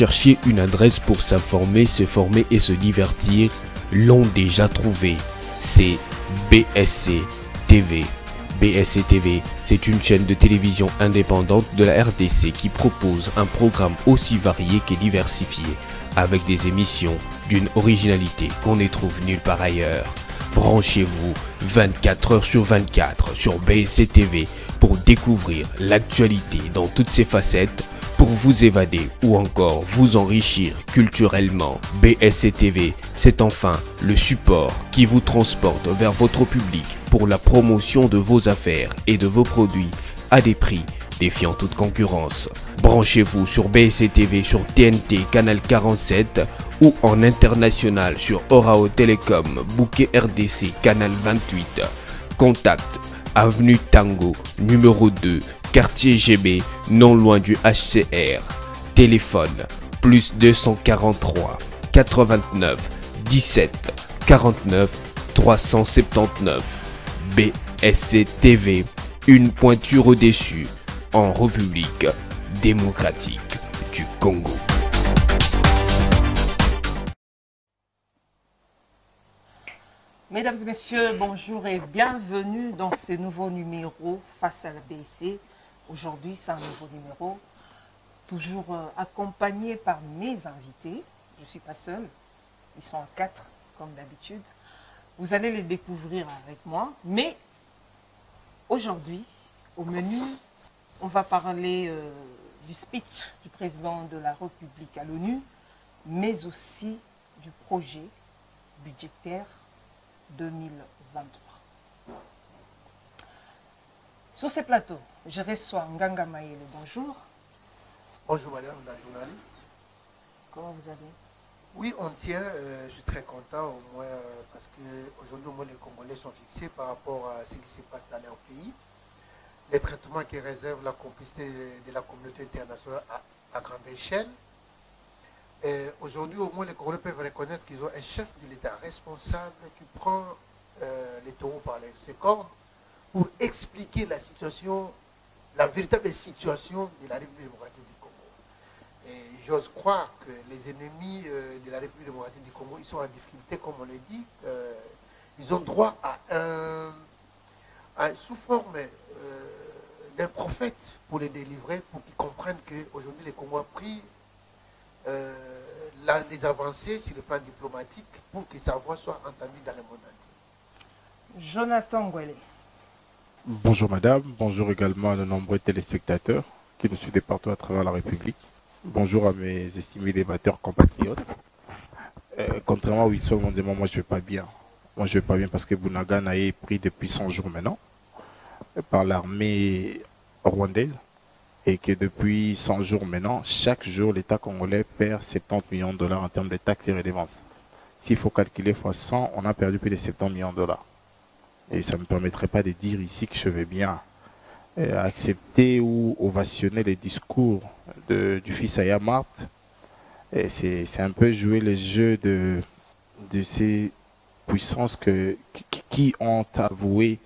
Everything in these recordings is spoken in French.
cherchiez une adresse pour s'informer, se former et se divertir, l'ont déjà trouvé. C'est BSC TV. BSC TV, c'est une chaîne de télévision indépendante de la RDC qui propose un programme aussi varié que diversifié, avec des émissions d'une originalité qu'on ne trouve nulle part ailleurs. Branchez-vous 24 heures sur 24 sur BSC TV pour découvrir l'actualité dans toutes ses facettes, pour vous évader ou encore vous enrichir culturellement. BSC TV, c'est enfin le support qui vous transporte vers votre public pour la promotion de vos affaires et de vos produits à des prix défiant toute concurrence. Branchez-vous sur BSC TV sur TNT Canal 47 ou en international sur Orao Telecom Bouquet RDC Canal 28. Contact Avenue Tango, numéro 2, quartier GB, non loin du HCR. Téléphone plus 243 89 17 49 379. BSC TV, une pointure au-dessus en République démocratique du Congo. Mesdames et messieurs, bonjour et bienvenue dans ce nouveau numéro face à la BSC. Aujourd'hui, c'est un nouveau numéro, toujours accompagné par mes invités. Je ne suis pas seule, ils sont en 4 comme d'habitude. Vous allez les découvrir avec moi, mais aujourd'hui, au menu, on va parler du speech du président de la République à l'ONU, mais aussi du projet budgétaire 2023. Sur ces plateaux, je reçois Nganga Maïle. Bonjour. Bonjour madame la journaliste. Comment vous allez? Oui, on tient. Je suis très content au moins parce qu'aujourd'hui, les Congolais sont fixés par rapport à ce qui se passe dans leur pays. Les traitements qui réservent la complicité de la communauté internationale à grande échelle. Aujourd'hui, au moins, les Congolais peuvent reconnaître qu'ils ont un chef de l'État responsable qui prend les taureaux par ses cornes pour expliquer la situation, la véritable situation de la République démocratique du Congo. Et j'ose croire que les ennemis de la République démocratique du Congo, ils sont en difficulté, comme on l'a dit. Ils ont droit à sous forme d'un prophète pour les délivrer, pour qu'ils comprennent qu'aujourd'hui, les Congos ont pris des avancées sur le plan diplomatique pour que sa voix soit entendue dans le monde entier. Jonathan Ngwele. Bonjour madame, bonjour également à de nombreux téléspectateurs qui nous suivent partout à travers la République. Bonjour à mes estimés débatteurs compatriotes. Contrairement à Wilson Mondema, moi je ne vais pas bien. Moi je ne vais pas bien parce que Bunagana est pris depuis 100 jours maintenant par l'armée rwandaise. Et que depuis 100 jours maintenant, chaque jour, l'État congolais perd 70 millions de dollars en termes de taxes et redevances. S'il faut calculer fois 100, on a perdu plus de 70 millions de dollars. Et ça ne me permettrait pas de dire ici que je vais bien accepter ou ovationner les discours du fils Aya Marthe. C'est un peu jouer les jeux de ces puissances qui ont avoué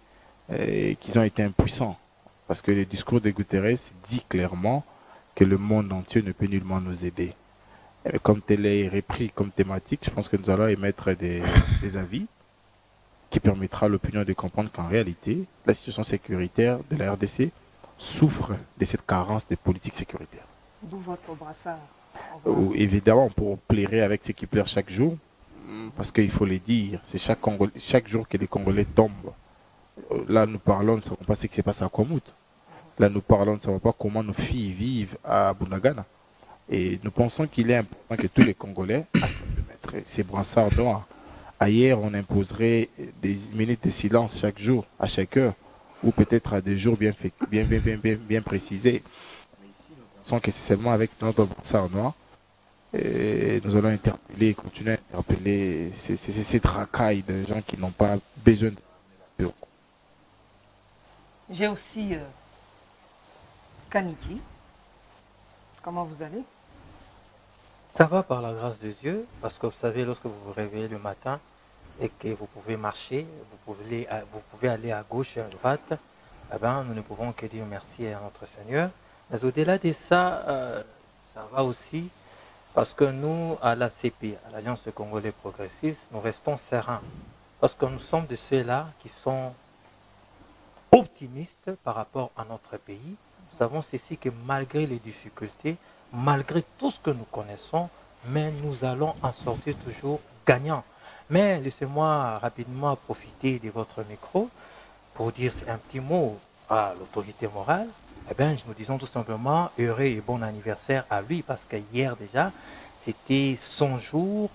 qu'ils ont été impuissants. Parce que le discours de Guterres dit clairement que le monde entier ne peut nullement nous aider. Et comme tel est repris comme thématique, je pense que nous allons émettre des avis qui permettra à l'opinion de comprendre qu'en réalité, la situation sécuritaire de la RDC souffre de cette carence de politique sécuritaire. D'où votre brassard. Évidemment, pour plairer avec ce qui pleure chaque jour, parce qu'il faut le dire, c'est chaque jour que les Congolais tombent. Là, nous parlons, nous ne savons pas ce qui se passe à Kwamout. Là, nous parlons, nous ne savons pas comment nos filles vivent à Bunagana. Et nous pensons qu'il est important que tous les Congolais acceptent de mettre ces brassards noirs. Ailleurs, on imposerait des minutes de silence chaque jour, à chaque heure, ou peut-être à des jours bien précisés. Mais ici, nous pensons que c'est seulement avec notre brassard noir. Et nous allons interpeller, continuer à interpeller ces racailles de gens qui n'ont pas besoin de... J'ai aussi Kaniki. Comment vous allez? Ça va par la grâce de Dieu, parce que vous savez, lorsque vous vous réveillez le matin et que vous pouvez marcher, vous pouvez aller à gauche et à droite, eh ben, nous ne pouvons que dire merci à notre Seigneur. Mais au-delà de ça, ça va aussi Parce que nous, à l'ACP, à l'Alliance Congolais Progressiste, nous restons sereins. Parce que nous sommes de ceux-là qui sont optimistes par rapport à notre pays. Nous savons ceci que malgré les difficultés, malgré tout ce que nous connaissons, mais nous allons en sortir toujours gagnants. Mais laissez-moi rapidement profiter de votre micro pour dire un petit mot à l'autorité morale. Eh bien, nous disons tout simplement heureux et bon anniversaire à lui, parce que hier déjà, c'était son jour.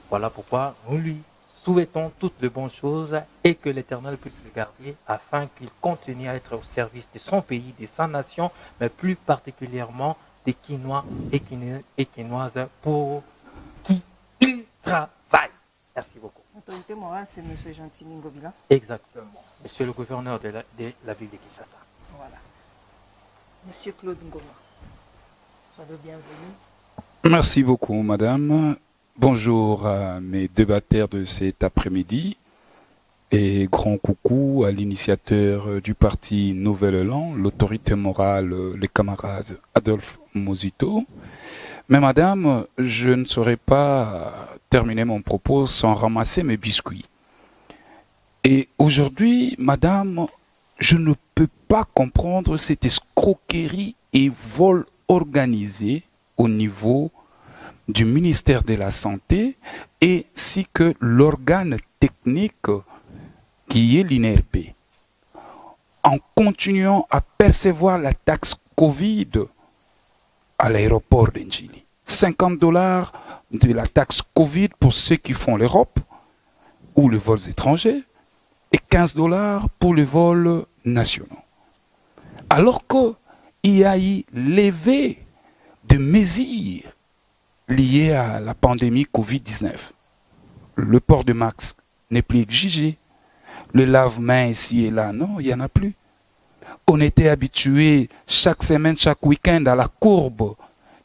Voilà pourquoi nous lui souhaitons toutes les bonnes choses et que l'Éternel puisse le garder afin qu'il continue à être au service de son pays, de sa nation, mais plus particulièrement des Quinois et Quinoises pour qui il travaille. Merci beaucoup. L'autorité morale, c'est M. Gentili Ngobila. Exactement. Monsieur le gouverneur de la ville de Kinshasa. Voilà. Monsieur Claude Ngoma, soyez le bienvenu. Merci beaucoup, madame. Bonjour à mes débatteurs de cet après-midi et grand coucou à l'initiateur du parti Nouvel Élan, l'autorité morale, le camarade Adolphe Mozito. Mais madame, je ne saurais pas terminer mon propos sans ramasser mes biscuits. Et aujourd'hui, madame, je ne peux pas comprendre cette escroquerie et vol organisé au niveau du ministère de la Santé ainsi que l'organe technique qui est l'INRP. En continuant à percevoir la taxe Covid à l'aéroport d'Ndjili. $50 de la taxe Covid pour ceux qui font l'Europe ou les vols étrangers et $15 pour les vols nationaux. Alors qu'il y a eu levé de mesures liées à la pandémie Covid-19. Le port de masque n'est plus exigé. Le lave-main ici et là, non, il n'y en a plus. On était habitué chaque semaine, chaque week-end à la courbe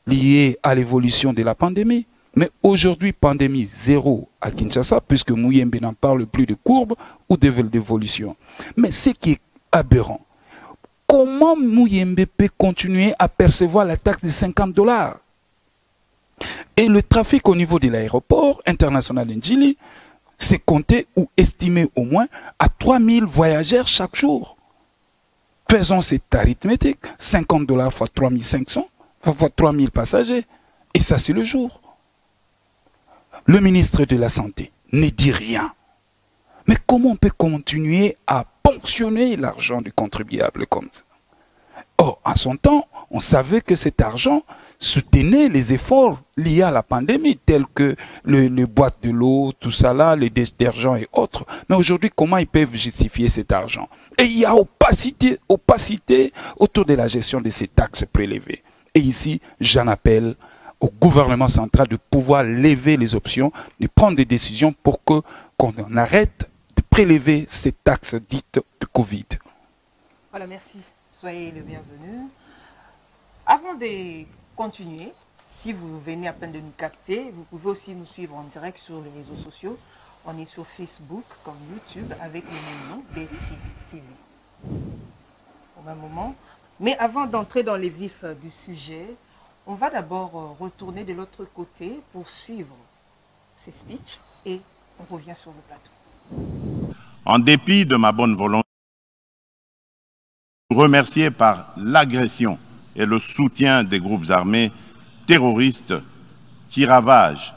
liée à l'évolution de la pandémie. Mais aujourd'hui, pandémie zéro à Kinshasa, puisque Mouyembe n'en parle plus de courbe ou d'évolution. Mais ce qui est aberrant, comment Mouyembe peut continuer à percevoir la taxe de $50? Et le trafic au niveau de l'aéroport international d'Ndjili, c'est compté ou estimé au moins à 3000 voyageurs chaque jour. Faisons cette arithmétique, $50 fois 3500, fois 3000 passagers, et ça c'est le jour. Le ministre de la Santé ne dit rien. Mais comment on peut continuer à ponctionner l'argent du contribuable comme ça? Or, en son temps, on savait que cet argent soutenait les efforts liés à la pandémie, tels que les boîtes de l'eau, tout ça là, les détergents et autres. Mais aujourd'hui, comment ils peuvent justifier cet argent? Et il y a opacité autour de la gestion de ces taxes prélevées. Et ici, j'en appelle au gouvernement central de pouvoir lever les options, de prendre des décisions pour qu'on arrête de prélever ces taxes dites de Covid. Voilà, merci. Soyez le bienvenu. Avant de continuer, si vous venez à peine de nous capter, vous pouvez aussi nous suivre en direct sur les réseaux sociaux. On est sur Facebook comme YouTube avec le même nom, BSC TV. Au même moment. Mais avant d'entrer dans les vifs du sujet, on va d'abord retourner de l'autre côté pour suivre ces speeches et on revient sur le plateau. En dépit de ma bonne volonté, remercié par l'agression et le soutien des groupes armés terroristes qui ravagent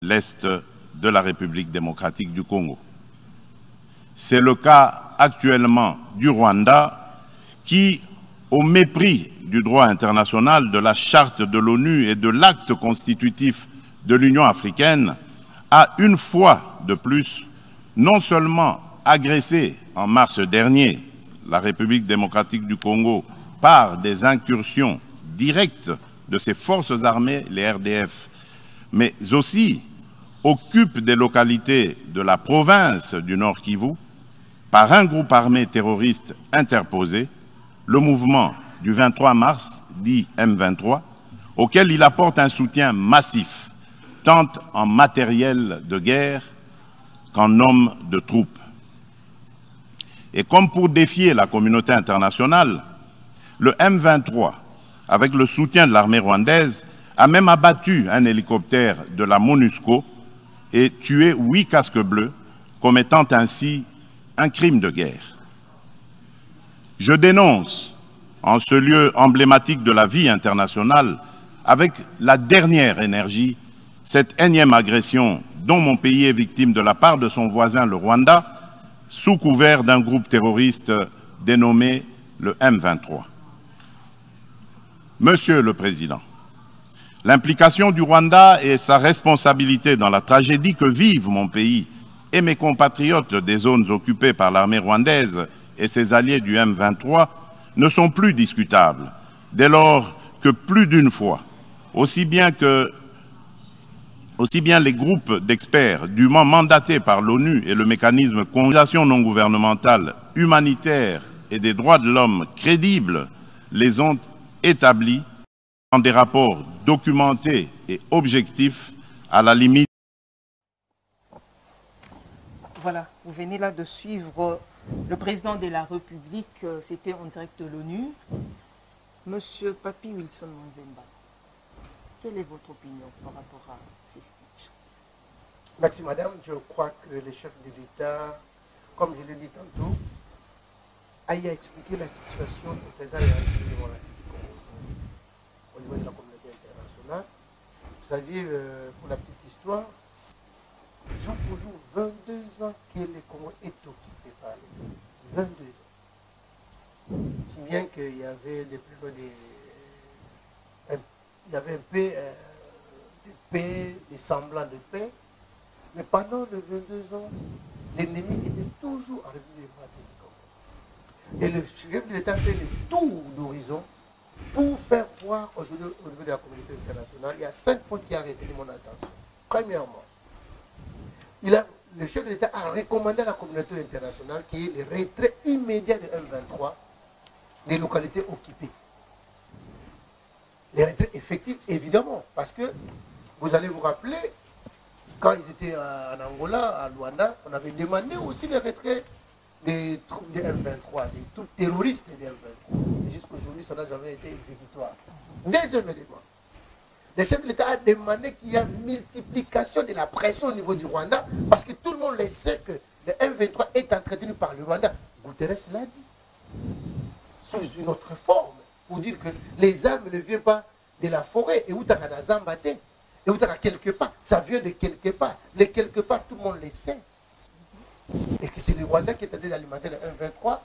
l'Est de la République démocratique du Congo. C'est le cas actuellement du Rwanda qui, au mépris du droit international, de la charte de l'ONU et de l'acte constitutif de l'Union africaine, a une fois de plus non seulement agressé en mars dernier la République démocratique du Congo par des incursions directes de ses forces armées, les RDF, mais aussi occupe des localités de la province du Nord Kivu par un groupe armé terroriste interposé, le mouvement du 23 mars, dit M23, auquel il apporte un soutien massif, tant en matériel de guerre qu'en hommes de troupes. Et comme pour défier la communauté internationale, le M23, avec le soutien de l'armée rwandaise, a même abattu un hélicoptère de la MONUSCO et tué 8 casques bleus, commettant ainsi un crime de guerre. Je dénonce, en ce lieu emblématique de la vie internationale, avec la dernière énergie, cette énième agression dont mon pays est victime de la part de son voisin le Rwanda, sous couvert d'un groupe terroriste dénommé le M23. Monsieur le Président, l'implication du Rwanda et sa responsabilité dans la tragédie que vivent mon pays et mes compatriotes des zones occupées par l'armée rwandaise et ses alliés du M23 ne sont plus discutables, dès lors que plus d'une fois, aussi bien les groupes d'experts dûment mandatés par l'ONU et le mécanisme Coordination non gouvernementale humanitaire et des droits de l'homme crédibles les ont établis dans des rapports documentés et objectifs à la limite. Voilà, vous venez là de suivre le président de la République, c'était en direct de l'ONU, Monsieur Papi Wilson Monzemba. Quelle est votre opinion par rapport à ces speeches? Merci madame, je crois que le chef de l'État, comme je l'ai dit tantôt, a expliqué la situation au niveau de la communauté internationale. Vous saviez, pour la petite histoire, jour pour jour, 22 ans que le Congo est occupé par les 22 ans. Si bien qu'il y avait des périodes il y avait un peu de paix, des semblants de paix, mais pendant les 22 ans, l'ennemi était toujours en République démocratique du Congo. Et le chef de l'État fait le tour d'horizon pour faire voir aujourd'hui au niveau de la communauté internationale. Il y a 5 points qui ont retenu mon attention. Premièrement, le chef de l'État a recommandé à la communauté internationale qu'il y ait le retrait immédiat de M23 des localités occupées. Les retraits effectifs, évidemment, parce que vous allez vous rappeler, quand ils étaient en Angola, à Luanda, on avait demandé aussi le retrait des troupes de M23, des troupes terroristes de M23. Et jusqu'aujourd'hui, ça n'a jamais été exécutoire. Deuxième élément, le chef de l'État a demandé qu'il y ait une multiplication de la pression au niveau du Rwanda, parce que tout le monde le sait que le M23 est entretenu par le Rwanda. Guterres l'a dit, sous une autre forme, pour dire que les armes ne viennent pas de la forêt, et où tu as Zambate, et où tu as quelque part, ça vient de quelque part. Les quelque part, tout le monde le sait. Et que c'est le Rwanda qui est en train d'alimenter le M23.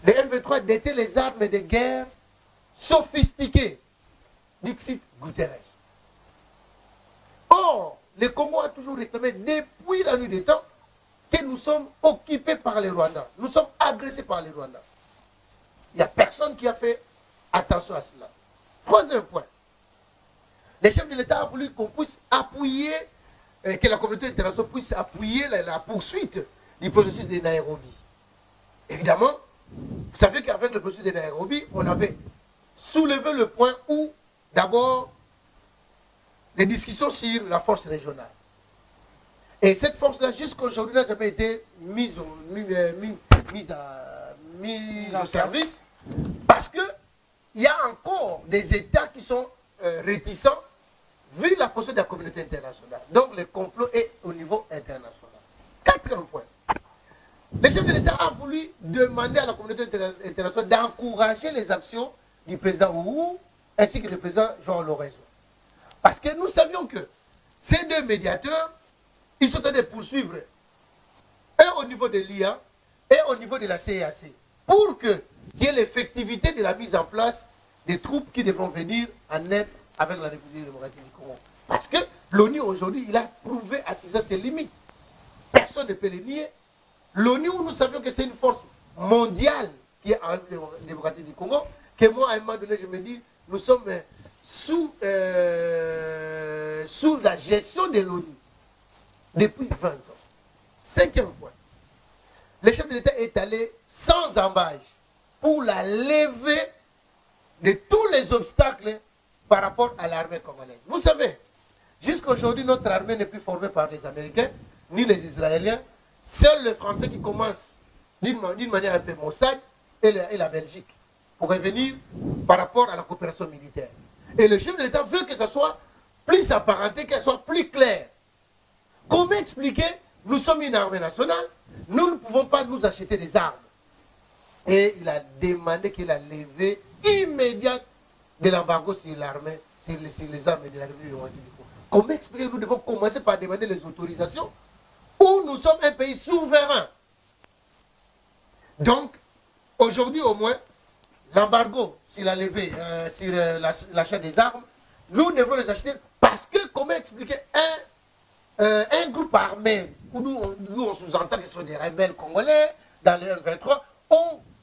Le M23 détient les armes de guerre sophistiquées. Dixit Guterres. Or, le Congo a toujours réclamé depuis la nuit des temps que nous sommes occupés par les Rwandais. Nous sommes agressés par les Rwandais. Il n'y a personne qui a fait attention à cela. Troisième point. Le chef de l'État a voulu qu'on puisse appuyer, que la communauté internationale puisse appuyer la poursuite du processus de Nairobi. Évidemment, vous savez qu'avec le processus de Nairobi, on avait soulevé le point où, d'abord, les discussions sur la force régionale. Et cette force-là, jusqu'à aujourd'hui, n'a jamais été mise au service, parce qu'il y a encore des États qui sont réticents vu la posture de la communauté internationale. Donc le complot est au niveau international. Quatrième point. Le chef de l'État a voulu demander à la communauté internationale d'encourager les actions du président Ouhou ainsi que le président Jean Lorenzo. Parce que nous savions que ces deux médiateurs, ils sont en train de poursuivre, et au niveau de l'IA et au niveau de la CEAC, pour qu'il y ait l'effectivité de la mise en place des troupes qui devront venir en aide avec la République démocratique du Congo. Parce que l'ONU aujourd'hui, il a prouvé à ses limites. Personne ne peut le nier. L'ONU, nous savions que c'est une force mondiale qui est en République démocratique du Congo, que moi, à un moment donné, je me dis, nous sommes sous la gestion de l'ONU depuis 20 ans. Cinquième point. Le chef de l'État est allé sans embâche pour la lever de tous les obstacles par rapport à l'armée congolaise. Vous savez, jusqu'à aujourd'hui, notre armée n'est plus formée par les Américains, ni les Israéliens. Seul le Français qui commence d'une manière un peu maussade, et la Belgique, pour revenir par rapport à la coopération militaire. Et le chef de l'État veut que ça soit plus apparenté, qu'elle soit plus claire. Comment expliquer, nous sommes une armée nationale, nous ne pouvons pas nous acheter des armes. Et il a demandé qu'il a levé immédiat de l'embargo sur l'armée, sur les armes de la République démocratique du Congo. Comment expliquer, nous devons commencer par demander les autorisations où nous sommes un pays souverain. Donc, aujourd'hui au moins, l'embargo, s'il a levé sur l'achat des armes, nous devons les acheter parce que, comment expliquer, un groupe armé, où nous on sous-entend que ce sont des rebelles congolais, dans les M23,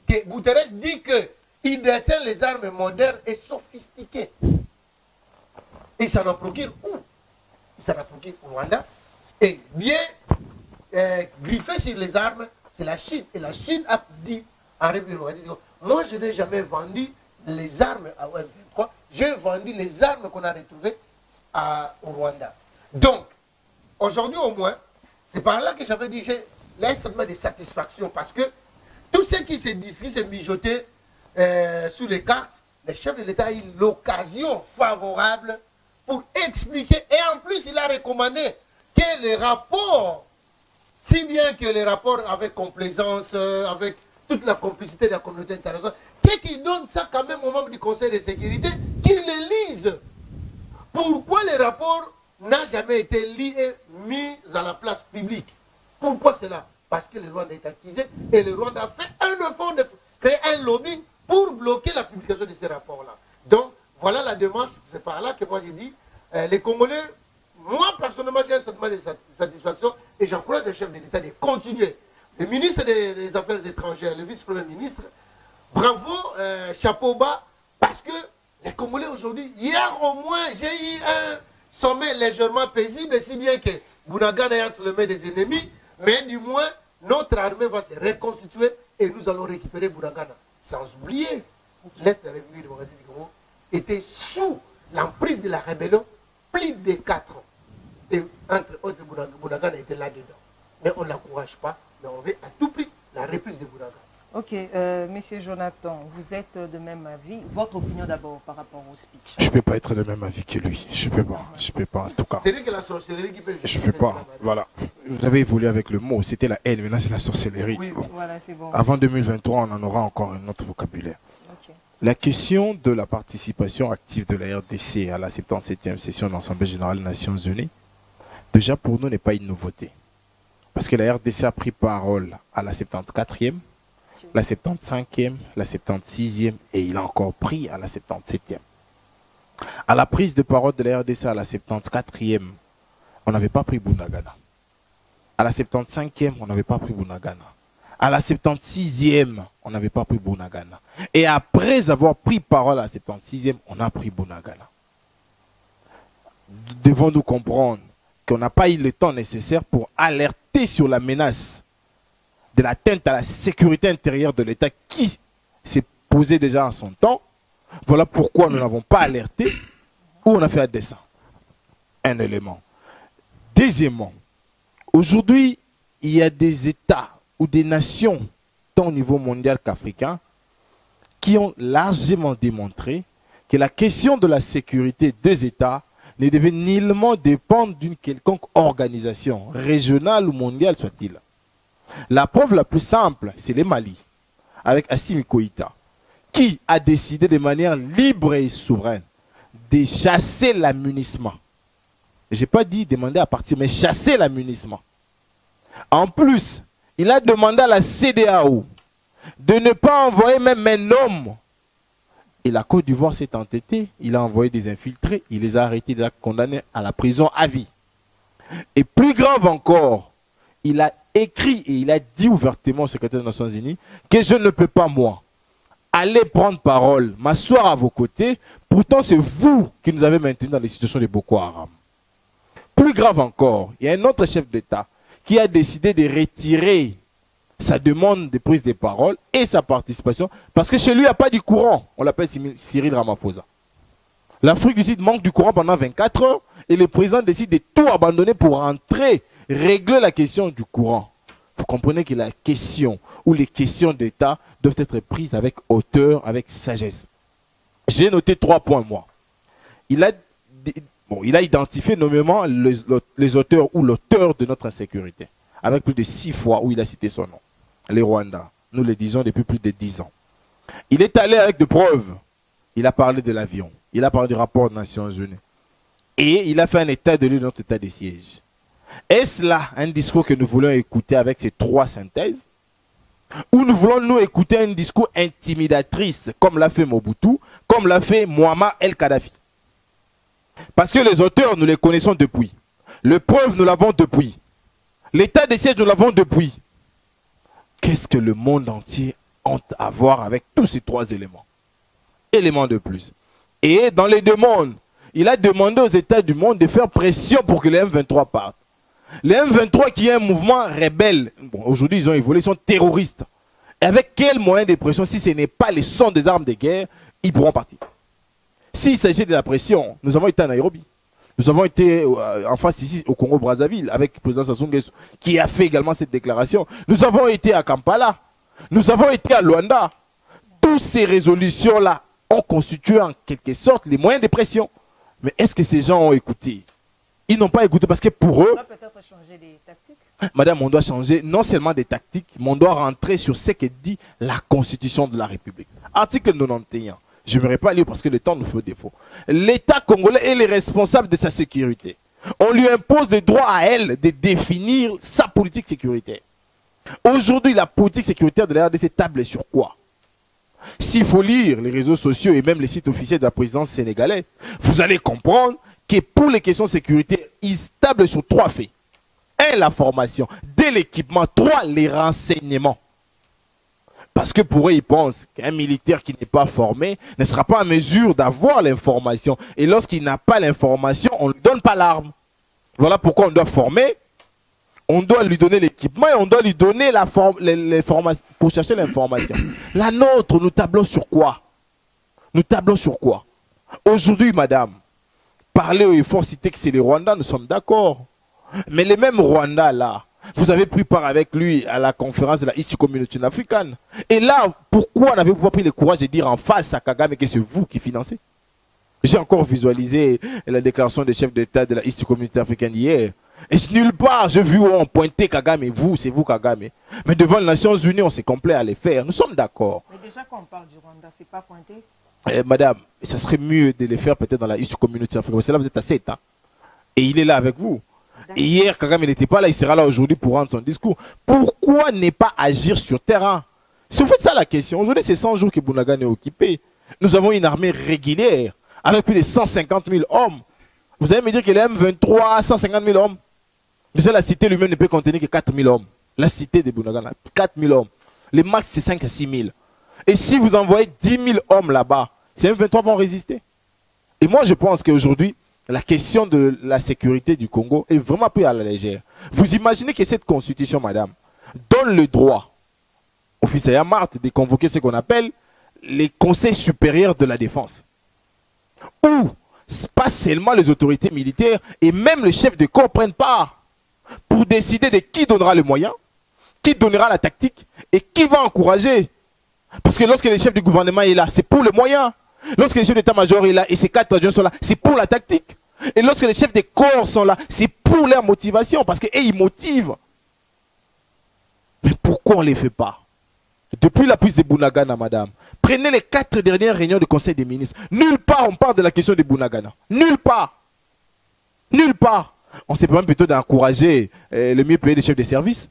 que Guterres dit qu'il détient les armes modernes et sophistiquées. Et ça n'en procure où? Il s'en procure au Rwanda. Et bien griffé sur les armes, c'est la Chine. Et la Chine a dit en République démocratique, moi je n'ai jamais vendu les armes à M23, j'ai vendu les armes qu'on a retrouvées au Rwanda. Donc, aujourd'hui au moins, c'est par là que j'avais dit, j'ai là seulement des satisfactions parce que tout ce qui s'est mijoté sous les cartes, le chef de l'État a eu l'occasion favorable pour expliquer. Et en plus, il a recommandé que les rapports, si bien que les rapports avec complaisance, avec toute la complicité de la communauté internationale, qu'il donne ça quand même aux membres du Conseil de sécurité, qu'ils les lisent. Pourquoi les rapports n'ont jamais été lus et mis à la place publique? Pourquoi cela? Parce que le Rwanda est accusé et le Rwanda a fait un effort de créer un lobbying pour bloquer la publication de ces rapports-là. Donc, voilà la démarche. C'est par là que moi j'ai dit, les Congolais, moi personnellement j'ai un sentiment de satisfaction et j'encourage le chef de l'État de continuer. Le ministre des Affaires étrangères, le vice-premier ministre, bravo, chapeau bas, parce que les Congolais aujourd'hui, hier au moins, j'ai eu un sommet légèrement paisible, si bien que Bunagana est entre les mains des ennemis, mais du moins, notre armée va se reconstituer et nous allons récupérer Bunagana. Sans oublier, l'Est de la République démocratique du Congo était sous l'emprise de la rébellion plus de 4 ans. Et entre autres, Bunagana était là-dedans. Mais on ne l'encourage pas, mais on veut à tout prix la reprise de Bunagana. Ok, Monsieur Jonathan, vous êtes de même avis. Votre opinion d'abord par rapport au speech. Je ne peux pas être de même avis que lui. Je ne peux pas en tout cas. C'est lui que la sorcellerie qui peut... Je ne peux pas, voilà. Vous avez évolué avec le mot, c'était la haine, maintenant c'est la sorcellerie. Oui, bon. Voilà, c'est bon. Avant 2023, on en aura encore un autre vocabulaire. Okay. La question de la participation active de la RDC à la 77e session de l'Assemblée générale des Nations Unies, déjà pour nous n'est pas une nouveauté. Parce que la RDC a pris parole à la 74e, la 75e, la 76e et il a encore pris à la 77e. À la prise de parole de la RDC à la 74e, on n'avait pas pris Bunagana. À la 75e, on n'avait pas pris Bunagana. À la 76e, on n'avait pas pris Bunagana. Et après avoir pris parole à la 76e, on a pris Bunagana. Devons-nous comprendre qu'on n'a pas eu le temps nécessaire pour alerter sur la menace de l'atteinte à la sécurité intérieure de l'État qui s'est posée déjà en son temps. Voilà pourquoi nous n'avons pas alerté ou on a fait un dessein. Un élément. Deuxièmement, aujourd'hui, il y a des États ou des nations, tant au niveau mondial qu'africain, qui ont largement démontré que la question de la sécurité des États ne devait nullement dépendre d'une quelconque organisation, régionale ou mondiale soit-il. La preuve la plus simple, c'est le Mali, avec Assimi Goïta, qui a décidé de manière libre et souveraine de chasser l'amunissement. Je n'ai pas dit demander à partir, mais chasser l'amunissement. En plus, il a demandé à la CEDEAO de ne pas envoyer même un homme. Et la Côte d'Ivoire s'est entêtée, il a envoyé des infiltrés, il les a arrêtés, il les a condamnés à la prison à vie. Et plus grave encore, il a écrit et il a dit ouvertement au secrétaire des Nations Unies que je ne peux pas, moi, aller prendre parole, m'asseoir à vos côtés. Pourtant, c'est vous qui nous avez maintenus dans les situations de Boko Haram. Plus grave encore, il y a un autre chef d'État qui a décidé de retirer sa demande de prise de parole et sa participation parce que chez lui, il n'y a pas de courant. On l'appelle Cyril Ramaphosa. L'Afrique du Sud manque du courant pendant 24 heures et le président décide de tout abandonner pour rentrer, régler la question du courant. Vous comprenez que la question où les questions d'État doivent être prises avec hauteur, avec sagesse. J'ai noté 3 points, moi. Il a identifié nommément les auteurs ou l'auteur de notre insécurité, avec plus de 6 fois où il a cité son nom. Les Rwandais, nous le disons depuis plus de 10 ans. Il est allé avec de preuves. Il a parlé de l'avion, il a parlé du rapport des Nations Unies. Et il a fait un état de lieu de notre état de siège. Est-ce là un discours que nous voulons écouter avec ces 3 synthèses? Ou nous voulons nous écouter un discours intimidatrice, comme l'a fait Mobutu, comme l'a fait Muammar el-Kadhafi? Parce que les auteurs, nous les connaissons depuis. Les preuves, nous l'avons depuis. L'état de siège, nous l'avons depuis. Qu'est-ce que le monde entier a à voir avec tous ces 3 éléments? Élément de plus. Et dans les demandes, il a demandé aux États du monde de faire pression pour que les M23 partent. Les M23 qui est un mouvement rebelle, bon, aujourd'hui ils ont évolué, ils sont terroristes. Et avec quel moyen de pression, si ce n'est pas les sons des armes de guerre, ils pourront partir. S'il s'agit de la pression, nous avons été à Nairobi. Nous avons été en face ici au Congo-Brazzaville avec le président Sassou Nguesso qui a fait également cette déclaration. Nous avons été à Kampala. Nous avons été à Luanda. Toutes ces résolutions-là ont constitué en quelque sorte les moyens de pression. Mais est-ce que ces gens ont écouté? Ils n'ont pas écouté parce que pour eux... On doit peut-être changer des tactiques. Madame, on doit changer non seulement des tactiques, mais on doit rentrer sur ce que dit la Constitution de la République. Article 91. Je n'aimerais pas lire parce que le temps nous fait défaut. L'État congolais est le responsable de sa sécurité. On lui impose le droit à elle de définir sa politique sécuritaire. Aujourd'hui, la politique sécuritaire de la RDC table sur quoi? S'il faut lire les réseaux sociaux et même les sites officiels de la présidence sénégalaise, vous allez comprendre que pour les questions de sécurité, ils tablent sur 3 faits. 1, la formation. 2, l'équipement. 3, les renseignements. Parce que pour eux, ils pensent qu'un militaire qui n'est pas formé ne sera pas en mesure d'avoir l'information. Et lorsqu'il n'a pas l'information, on ne lui donne pas l'arme. Voilà pourquoi on doit former, on doit lui donner l'équipement et on doit lui donner l'information pour chercher l'information. La nôtre, nous tablons sur quoi? Nous tablons sur quoi? Aujourd'hui, madame, parler au effort, citer que c'est les Rwandais, nous sommes d'accord. Mais les mêmes Rwandais là, vous avez pris part avec lui à la conférence de la East Community africaine. Et là, pourquoi n'avez-vous pas pris le courage de dire en face à Kagame que c'est vous qui financez? J'ai encore visualisé la déclaration des chefs d'État de la East Community africaine hier. Et nulle part, j'ai vu où on pointait Kagame, vous, c'est vous Kagame. Mais devant les Nations Unies, on s'est complet à les faire. Nous sommes d'accord. Mais déjà, quand on parle du Rwanda, c'est pas pointé? Madame, ça serait mieux de les faire peut-être dans la East Community africaine. Parce que là, vous êtes à 7 ans. Et il est là avec vous. Et hier, Kagame n'était pas là, il sera là aujourd'hui pour rendre son discours. Pourquoi ne pas agir sur terrain? Si vous faites ça la question, aujourd'hui c'est 100 jours que Bunagana est occupé. Nous avons une armée régulière avec plus de 150 000 hommes. Vous allez me dire que les M23 a 150 000 hommes. Déjà la cité lui-même ne peut contenir que 4 000 hommes. La cité de Bunagana, 4 000 hommes. Les max c'est 5 à 6 000. Et si vous envoyez 10 000 hommes là-bas, ces M23 vont résister. Et moi je pense qu'aujourd'hui, la question de la sécurité du Congo est vraiment prise à la légère. Vous imaginez que cette constitution, madame, donne le droit au fils Marthe de convoquer ce qu'on appelle les conseils supérieurs de la défense. Où pas seulement les autorités militaires et même les chefs de corps prennent part pour décider de qui donnera les moyens, qui donnera la tactique et qui va encourager. Parce que lorsque le chef du gouvernement est là, c'est pour le moyen. Lorsque les chefs d'état-major est là et ces 4 adjoints sont là, c'est pour la tactique. Et lorsque les chefs des corps sont là, c'est pour leur motivation. Parce qu'ils motivent. Mais pourquoi on ne les fait pas? Depuis la prise de Bunagana, madame, prenez les 4 dernières réunions du Conseil des ministres. Nulle part on parle de la question de Bunagana. Nulle part. Nulle part. On s'est permis plutôt d'encourager le mieux payé des chefs de service.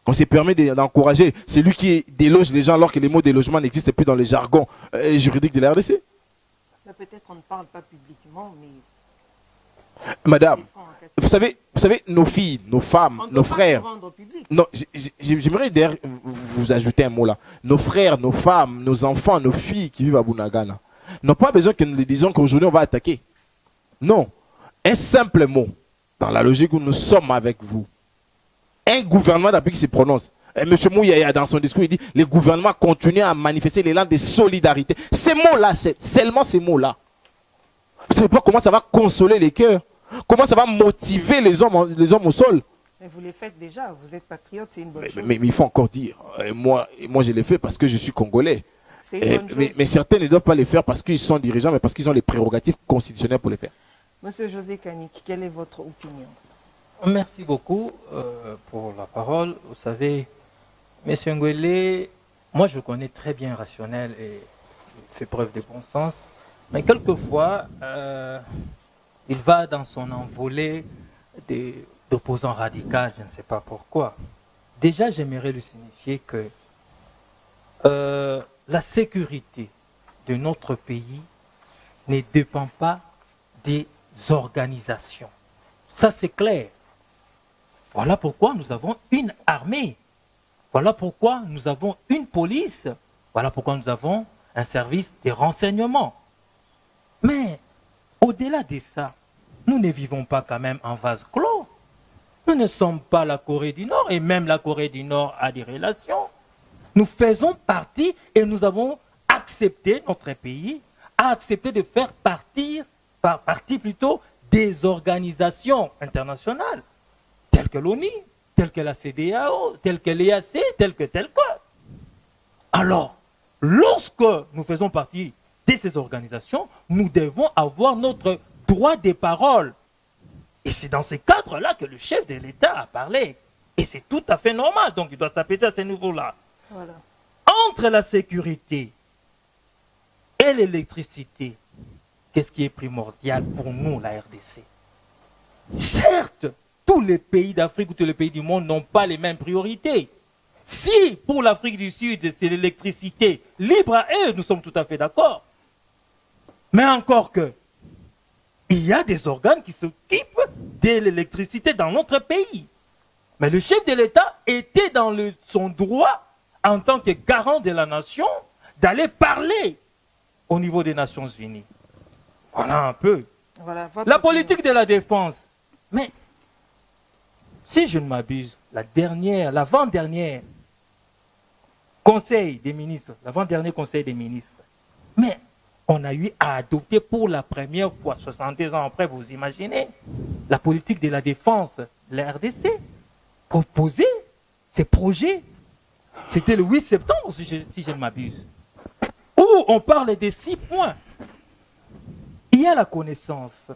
On s'est permis d'encourager celui qui déloge les gens alors que les mots délogement n'existent plus dans le jargon juridique de la RDC. Peut-être on ne parle pas publiquement, mais... Madame, vous savez, nos filles, nos femmes, nos frères... Non, j'aimerais d'ailleurs vous ajouter un mot là. Nos frères, nos femmes, nos enfants, nos filles qui vivent à Bunagana n'ont pas besoin que nous les disions qu'aujourd'hui on va attaquer. Non. Un simple mot, dans la logique où nous sommes avec vous. Un gouvernement d'appui qui se prononce. M. Mouyaya, dans son discours, il dit les gouvernements continuent à manifester l'élan de solidarité. Ces mots-là, c'est seulement ces mots-là. Vous ne savez pas comment ça va consoler les cœurs, comment ça va motiver les hommes au sol. Mais vous les faites déjà, vous êtes patriote, c'est une bonne chose. Mais il faut encore dire, moi je l'ai fait parce que je suis congolais. Mais certains ne doivent pas les faire parce qu'ils sont dirigeants, mais parce qu'ils ont les prérogatives constitutionnelles pour les faire. Monsieur José Kanik, quelle est votre opinion? Merci beaucoup pour la parole. Vous savez, M. Ngwele, moi je connais très bien Rationnel et il fait preuve de bon sens, mais quelquefois, il va dans son envolée d'opposants radicaux, je ne sais pas pourquoi. Déjà, j'aimerais lui signifier que la sécurité de notre pays ne dépend pas des organisations. Ça, c'est clair. Voilà pourquoi nous avons une armée. Voilà pourquoi nous avons une police. Voilà pourquoi nous avons un service de renseignement. Mais au-delà de ça, nous ne vivons pas quand même en vase clos. Nous ne sommes pas la Corée du Nord, et même la Corée du Nord a des relations. Nous faisons partie et nous avons accepté, notre pays a accepté de faire partie plutôt des organisations internationales, telles que l'ONU, telles que la CEDEAO, telles que l'EAC, telles que tel quoi. Alors, lorsque nous faisons partie de ces organisations, nous devons avoir notre droit de parole. Et c'est dans ce cadre-là que le chef de l'État a parlé. Et c'est tout à fait normal, donc il doit s'apaiser à ce niveau-là. Voilà. Entre la sécurité et l'électricité, qu'est-ce qui est primordial pour nous, la RDC? Certes, tous les pays d'Afrique ou tous les pays du monde n'ont pas les mêmes priorités. Si pour l'Afrique du Sud, c'est l'électricité, libre à eux, nous sommes tout à fait d'accord. Mais encore que, il y a des organes qui s'occupent de l'électricité dans notre pays. Mais le chef de l'État était dans son droit, en tant que garant de la nation, d'aller parler au niveau des Nations Unies. Voilà un peu. Voilà, la politique de la défense. Mais, si je ne m'abuse, l'avant-dernière conseil des ministres, l'avant-dernier conseil des ministres, mais on a eu à adopter pour la première fois, 62 ans après, vous imaginez, la politique de la défense de la RDC, proposer ces projets. C'était le 8 septembre, si je ne m'abuse, où on parle des 6 points. Il y a la connaissance,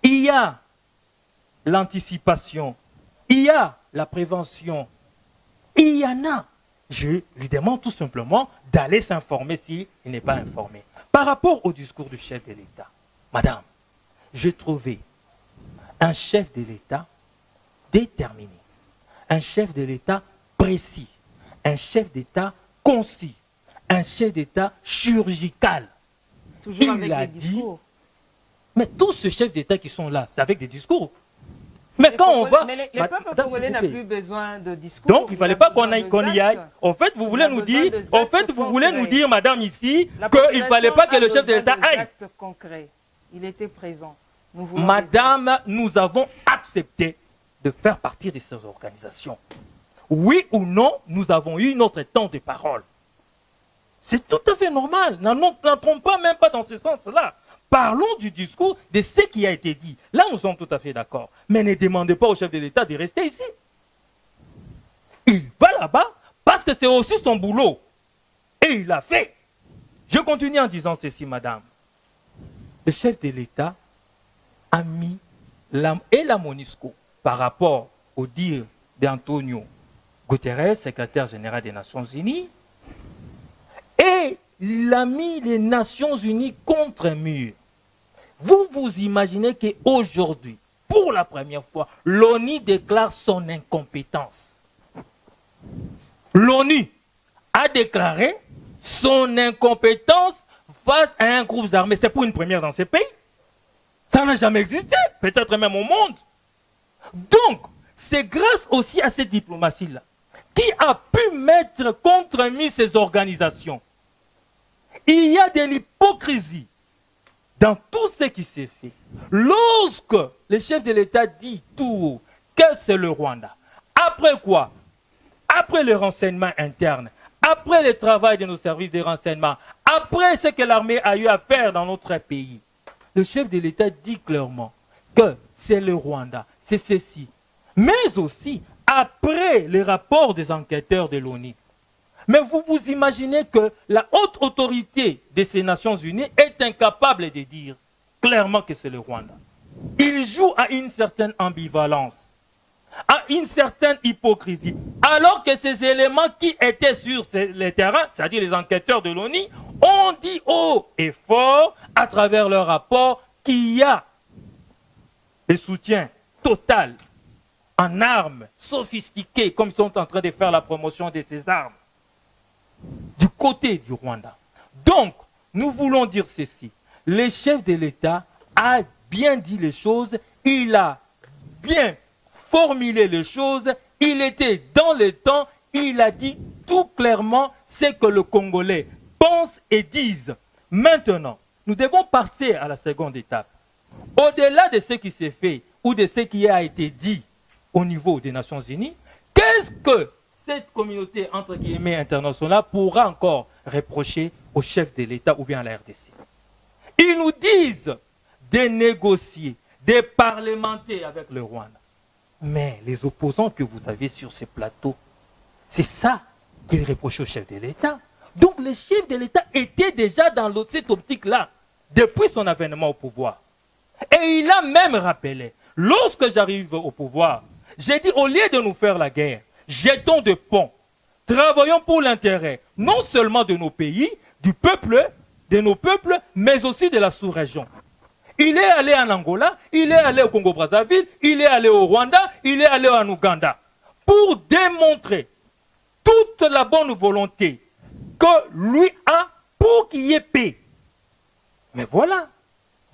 il y a l'anticipation, il y a la prévention, il y en a. Je lui demande tout simplement d'aller s'informer s'il n'est pas informé. Par rapport au discours du chef de l'État, madame, j'ai trouvé un chef de l'État déterminé, un chef de l'État précis, un chef d'État concis, un chef d'État chirurgical. Toujours avec des discours. Mais tous ces chefs d'État qui sont là, c'est avec des discours. Mais quand on va... Mais le peuple congolais n'a plus besoin de discours. Donc il ne fallait pas qu'on y aille. En fait, vous voulez nous dire, madame, ici, qu'il ne fallait pas que le chef de l'État aille. Il était présent. Madame, nous avons accepté de faire partie de ces organisations. Oui ou non, nous avons eu notre temps de parole. C'est tout à fait normal. N'entrons pas même pas dans ce sens-là. Parlons du discours, de ce qui a été dit. Là, nous sommes tout à fait d'accord. Mais ne demandez pas au chef de l'État de rester ici. Il va là-bas parce que c'est aussi son boulot. Et il l'a fait. Je continue en disant ceci, madame. Le chef de l'État a mis la MONUSCO par rapport au dire d'Antonio Guterres, secrétaire général des Nations Unies, et il a mis les Nations Unies contre un mur. Vous vous imaginez qu'aujourd'hui, pour la première fois, l'ONU déclare son incompétence. L'ONU a déclaré son incompétence face à un groupe armé. C'est pour une première dans ces pays. Ça n'a jamais existé, peut-être même au monde. Donc, c'est grâce aussi à cette diplomatie-là qui a pu mettre contre mur ces organisations. Il y a de l'hypocrisie dans tout ce qui s'est fait. Lorsque le chef de l'État dit tout haut que c'est le Rwanda, après quoi? Après les renseignements internes, après le travail de nos services de renseignement, après ce que l'armée a eu à faire dans notre pays, le chef de l'État dit clairement que c'est le Rwanda, c'est ceci, mais aussi après les rapports des enquêteurs de l'ONU. Mais vous vous imaginez que la haute autorité de ces Nations Unies est incapable de dire clairement que c'est le Rwanda. Il joue à une certaine ambivalence, à une certaine hypocrisie, alors que ces éléments qui étaient sur les terrains, c'est-à-dire les enquêteurs de l'ONU, ont dit haut et fort, à travers leur rapport, qu'il y a le soutien total en armes sophistiquées, comme ils sont en train de faire la promotion de ces armes, du côté du Rwanda. Donc, nous voulons dire ceci. Le chef de l'État a bien dit les choses, il a bien formulé les choses, il était dans le temps, il a dit tout clairement ce que le Congolais pense et disent. Maintenant, nous devons passer à la seconde étape. Au-delà de ce qui s'est fait ou de ce qui a été dit au niveau des Nations Unies, qu'est-ce que cette communauté entre guillemets internationale pourra encore reprocher au chef de l'État ou bien à la RDC? Ils nous disent de négocier, de parlementer avec le Rwanda. Mais les opposants que vous avez sur ce plateau, c'est ça qu'ils reprochent au chef de l'État. Donc le chef de l'État était déjà dans cette optique-là, depuis son avènement au pouvoir. Et il a même rappelé, lorsque j'arrive au pouvoir, j'ai dit au lieu de nous faire la guerre, jetons des ponts, travaillons pour l'intérêt, non seulement de nos pays, du peuple, de nos peuples, mais aussi de la sous-région. Il est allé en Angola, il est allé au Congo-Brazzaville, il est allé au Rwanda, il est allé en Ouganda, pour démontrer toute la bonne volonté que lui a pour qu'il y ait paix. Mais voilà,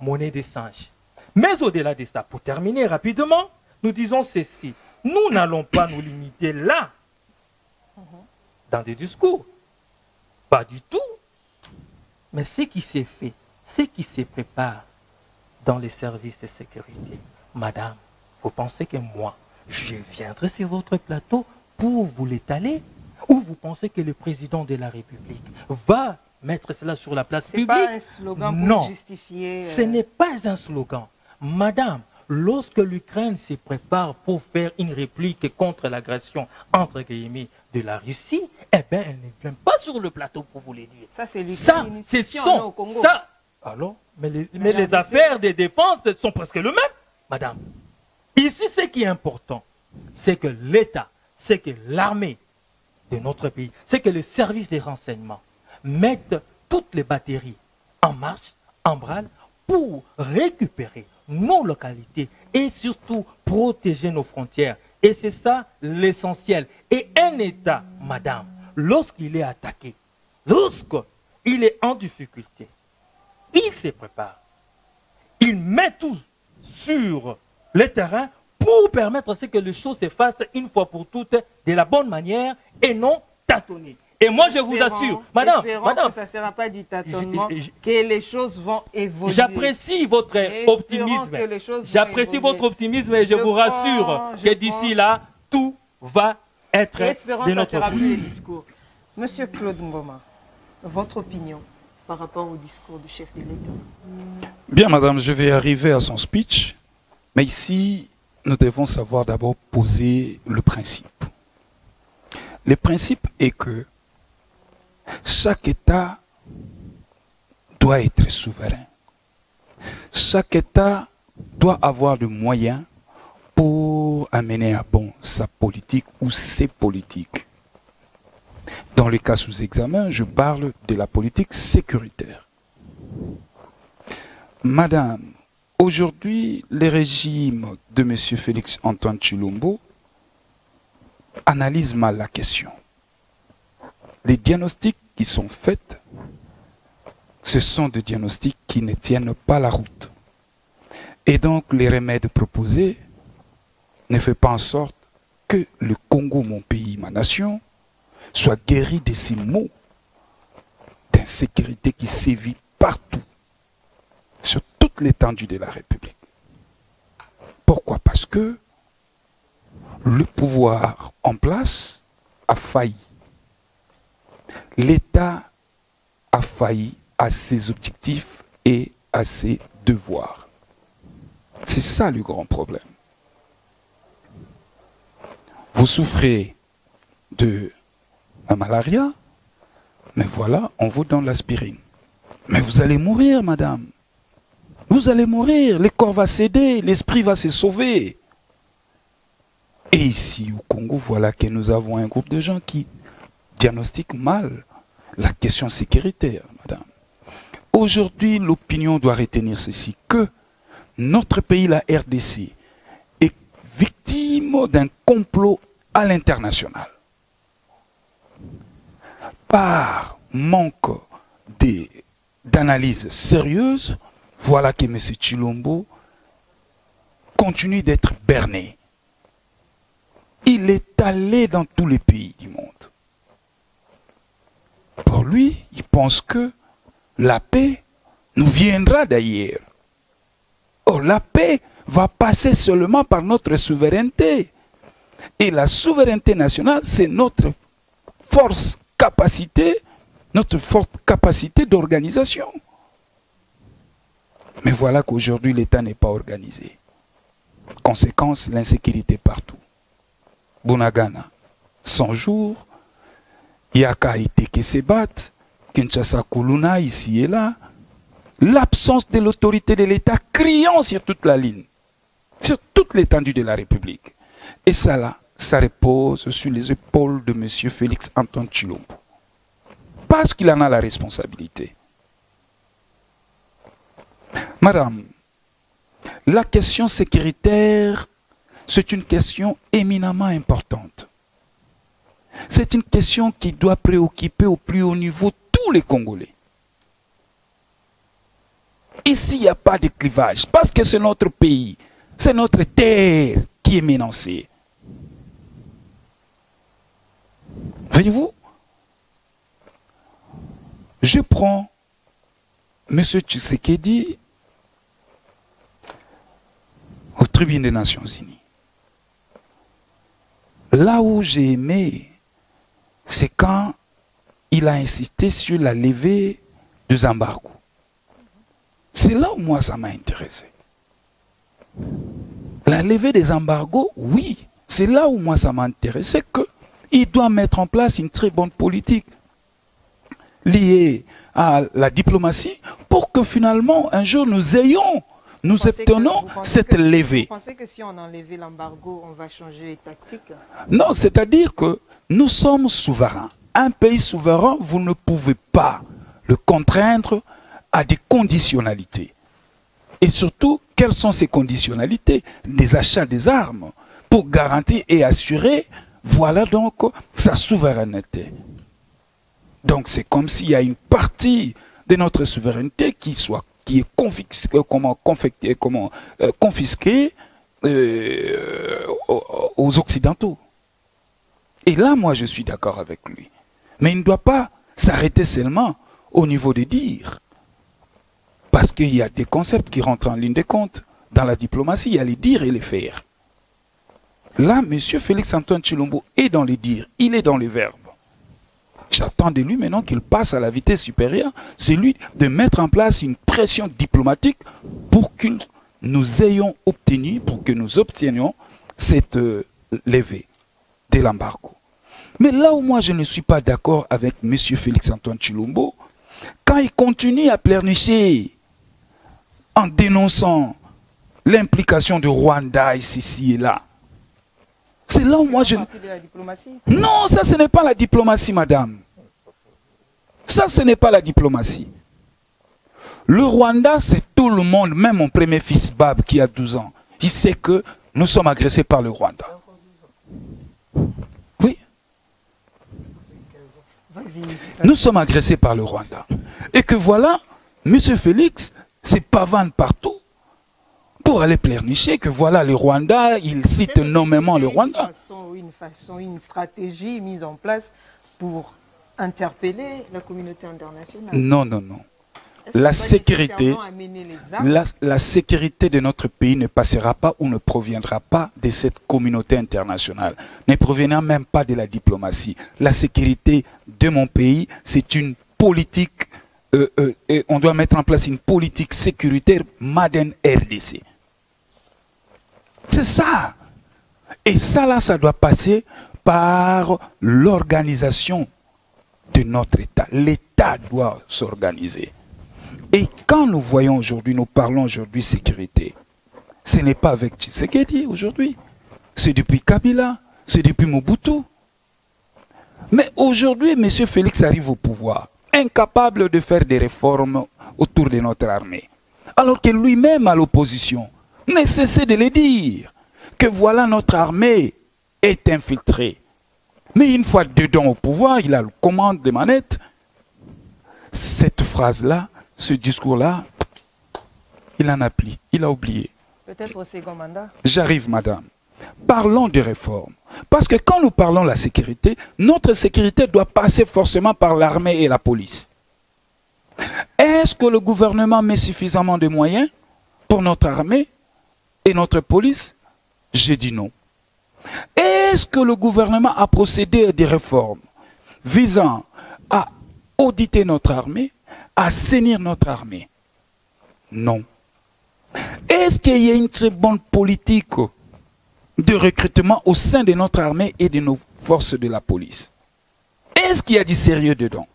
monnaie des singes. Mais au-delà de ça, pour terminer rapidement, nous disons ceci. Nous n'allons pas nous limiter là, dans des discours. Pas du tout. Mais ce qui s'est fait, ce qui se prépare dans les services de sécurité, madame, vous pensez que moi, je viendrai sur votre plateau pour vous l'étaler? Ou vous pensez que le président de la République va mettre cela sur la place publique? Ce n'est pas un slogan pour justifier... Ce n'est pas un slogan. Madame, lorsque l'Ukraine se prépare pour faire une réplique contre l'agression, entre guillemets, de la Russie, eh bien, elle ne vient pas sur le plateau pour vous le dire. Ça, c'est l'Ukraine au Congo. Ça, alors, mais les affaires de défense sont presque le même, madame. Ici, ce qui est important, c'est que l'État, c'est que l'armée de notre pays, c'est que les services de renseignement mettent toutes les batteries en marche, en branle, pour récupérer nos localités et surtout protéger nos frontières. Et c'est ça l'essentiel. Et un État, madame, lorsqu'il est attaqué, lorsqu'il est en difficulté, il se prépare. Il met tout sur le terrain pour permettre à ce que les choses se fassent une fois pour toutes de la bonne manière et non tâtonner. Et moi, je vous assure, madame, que ça ne sera pas du tâtonnement, que les choses vont évoluer. J'apprécie votre optimisme. J'apprécie votre optimisme et je vous rassure que d'ici là, tout va être de notre côté. Monsieur Claude Ngoma, votre opinion par rapport au discours du chef de l'État? Bien, madame, je vais arriver à son speech, mais ici, nous devons savoir d'abord poser le principe. Le principe est que chaque État doit être souverain. Chaque État doit avoir le moyen pour amener à bon sa politique ou ses politiques. Dans le cas sous examen, je parle de la politique sécuritaire. Madame, aujourd'hui, le régime de M. Félix Antoine Tshilombo analyse mal la question. Les diagnostics qui sont faits, ce sont des diagnostics qui ne tiennent pas la route. Et donc, les remèdes proposés ne font pas en sorte que le Congo, mon pays, ma nation, soit guéri de ces maux d'insécurité qui sévit partout, sur toute l'étendue de la République. Pourquoi? Parce que le pouvoir en place a failli. L'État a failli à ses objectifs et à ses devoirs. C'est ça le grand problème. vous souffrez de la malaria, mais voilà, on vous donne l'aspirine. Mais vous allez mourir, madame. Vous allez mourir, le corps va céder, l'esprit va se sauver. Et ici, au Congo, voilà que nous avons un groupe de gens qui diagnostiquent mal la question sécuritaire, madame. Aujourd'hui, l'opinion doit retenir ceci, que notre pays, la RDC, est victime d'un complot à l'international. Par manque d'analyse sérieuse, voilà que M. Tshilombo continue d'être berné. Il est allé dans tous les pays du monde. Pour lui, il pense que la paix nous viendra d'ailleurs. Or, la paix va passer seulement par notre souveraineté. Et la souveraineté nationale, c'est notre force, capacité, notre forte capacité d'organisation. Mais voilà qu'aujourd'hui, l'État n'est pas organisé. Conséquence, l'insécurité partout. Bunagana, 100 jours, Yaka été qui se battent, Kinshasa Kuluna, ici et là, l'absence de l'autorité de l'État criant sur toute la ligne, sur toute l'étendue de la République. Et ça là, ça repose sur les épaules de M. Félix Antoine Tshilombo. Parce qu'il en a la responsabilité. Madame, la question sécuritaire, c'est une question éminemment importante. C'est une question qui doit préoccuper au plus haut niveau tous les Congolais. Ici, il n'y a pas de clivage, parce que c'est notre pays, c'est notre terre qui est menacée. Voyez-vous, je prends M. Tshisekedi au tribunal des Nations Unies. Là où j'ai aimé, c'est quand il a insisté sur la levée des embargos. C'est là où moi ça m'a intéressé. La levée des embargos, oui, c'est là où moi ça m'a intéressé, qu'il doit mettre en place une très bonne politique liée à la diplomatie pour que finalement un jour nous obtenons cette levée. Vous pensez que si on enlevait l'embargo, on va changer les tactiques? Non, c'est-à-dire que nous sommes souverains. Un pays souverain, vous ne pouvez pas le contraindre à des conditionnalités. Et surtout, quelles sont ces conditionnalités? Des achats des armes pour garantir et assurer, voilà donc sa souveraineté. Donc c'est comme s'il y a une partie de notre souveraineté qui est confisquée aux Occidentaux. Et là, moi, je suis d'accord avec lui. Mais il ne doit pas s'arrêter seulement au niveau des dires. Parce qu'il y a des concepts qui rentrent en ligne de compte. Dans la diplomatie, il y a les dires et les faire. Là, M. Félix Antoine Tshilombo est dans les dires, il est dans les verbes. J'attends de lui maintenant qu'il passe à la vitesse supérieure, c'est lui de mettre en place une pression diplomatique pour que nous ayons obtenu, pour que nous obtenions cette levée de l'embargo. Mais là où moi je ne suis pas d'accord avec M. Félix Antoine Tshilombo, quand il continue à pleurnicher en dénonçant l'implication du Rwanda ici et là, c'est là où moi je... Non, ça ce n'est pas la diplomatie, madame. Ça ce n'est pas la diplomatie. Le Rwanda, c'est tout le monde, même mon premier fils Bab qui a 12 ans. Il sait que nous sommes agressés par le Rwanda. Oui. Nous sommes agressés par le Rwanda. Et que voilà, M. Félix se pavane partout pour aller pleurnicher que voilà le Rwanda, il cite nommément le Rwanda. Une stratégie mise en place pour interpeller la communauté internationale. Non, non, non. La sécurité de notre pays ne passera pas ou ne proviendra pas de cette communauté internationale, ne proviendra même pas de la diplomatie. La sécurité de mon pays, c'est une politique, et on doit mettre en place une politique sécuritaire Maden RDC. C'est ça. Et ça, là, ça doit passer par l'organisation de notre État. L'État doit s'organiser. Et quand nous voyons aujourd'hui, nous parlons aujourd'hui sécurité, ce n'est pas avec Tshisekedi aujourd'hui. C'est depuis Kabila, c'est depuis Mobutu. Mais aujourd'hui, M. Félix arrive au pouvoir, incapable de faire des réformes autour de notre armée. Alors que lui-même, à l'opposition, ne cessait de le dire, que voilà notre armée est infiltrée. Mais une fois dedans au pouvoir, il a le commande des manettes. Cette phrase-là, ce discours-là, il en a pris, il a oublié. Peut-être au second mandat. J'arrive, madame. Parlons de réforme. Parce que quand nous parlons de la sécurité, notre sécurité doit passer forcément par l'armée et la police. Est-ce que le gouvernement met suffisamment de moyens pour notre armée et notre police? J'ai dit non. Est-ce que le gouvernement a procédé à des réformes visant à auditer notre armée, à assainir notre armée? Non. Est-ce qu'il y a une très bonne politique de recrutement au sein de notre armée et de nos forces de la police? Est-ce qu'il y a du sérieux dedans?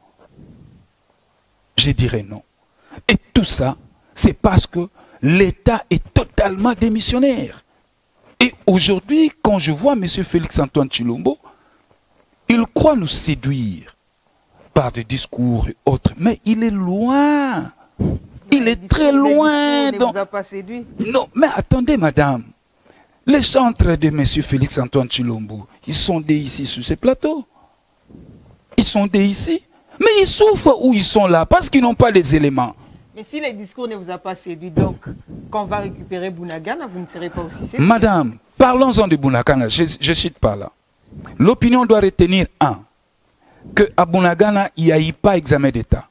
Je dirais non. Et tout ça, c'est parce que l'État est totalement démissionnaire. Et aujourd'hui, quand je vois M. Félix-Antoine Tshilombo, il croit nous séduire par des discours et autres, mais il est loin. Il est très loin. Il ne vous a pas séduit? Non, mais attendez, madame. Les chantres de M. Félix-Antoine Tshilombo, ils sont des ici sur ces plateaux. Ils sont des ici. Mais ils souffrent où ils sont là, parce qu'ils n'ont pas les éléments. Mais si les discours ne vous a pas séduit, donc, quand on va récupérer Bunagana, vous ne serez pas aussi séduit? Madame, parlons-en de Bunagana, je ne cite pas là. L'opinion doit retenir, un, qu'à Bunagana, il n'y a eu pas examen d'État.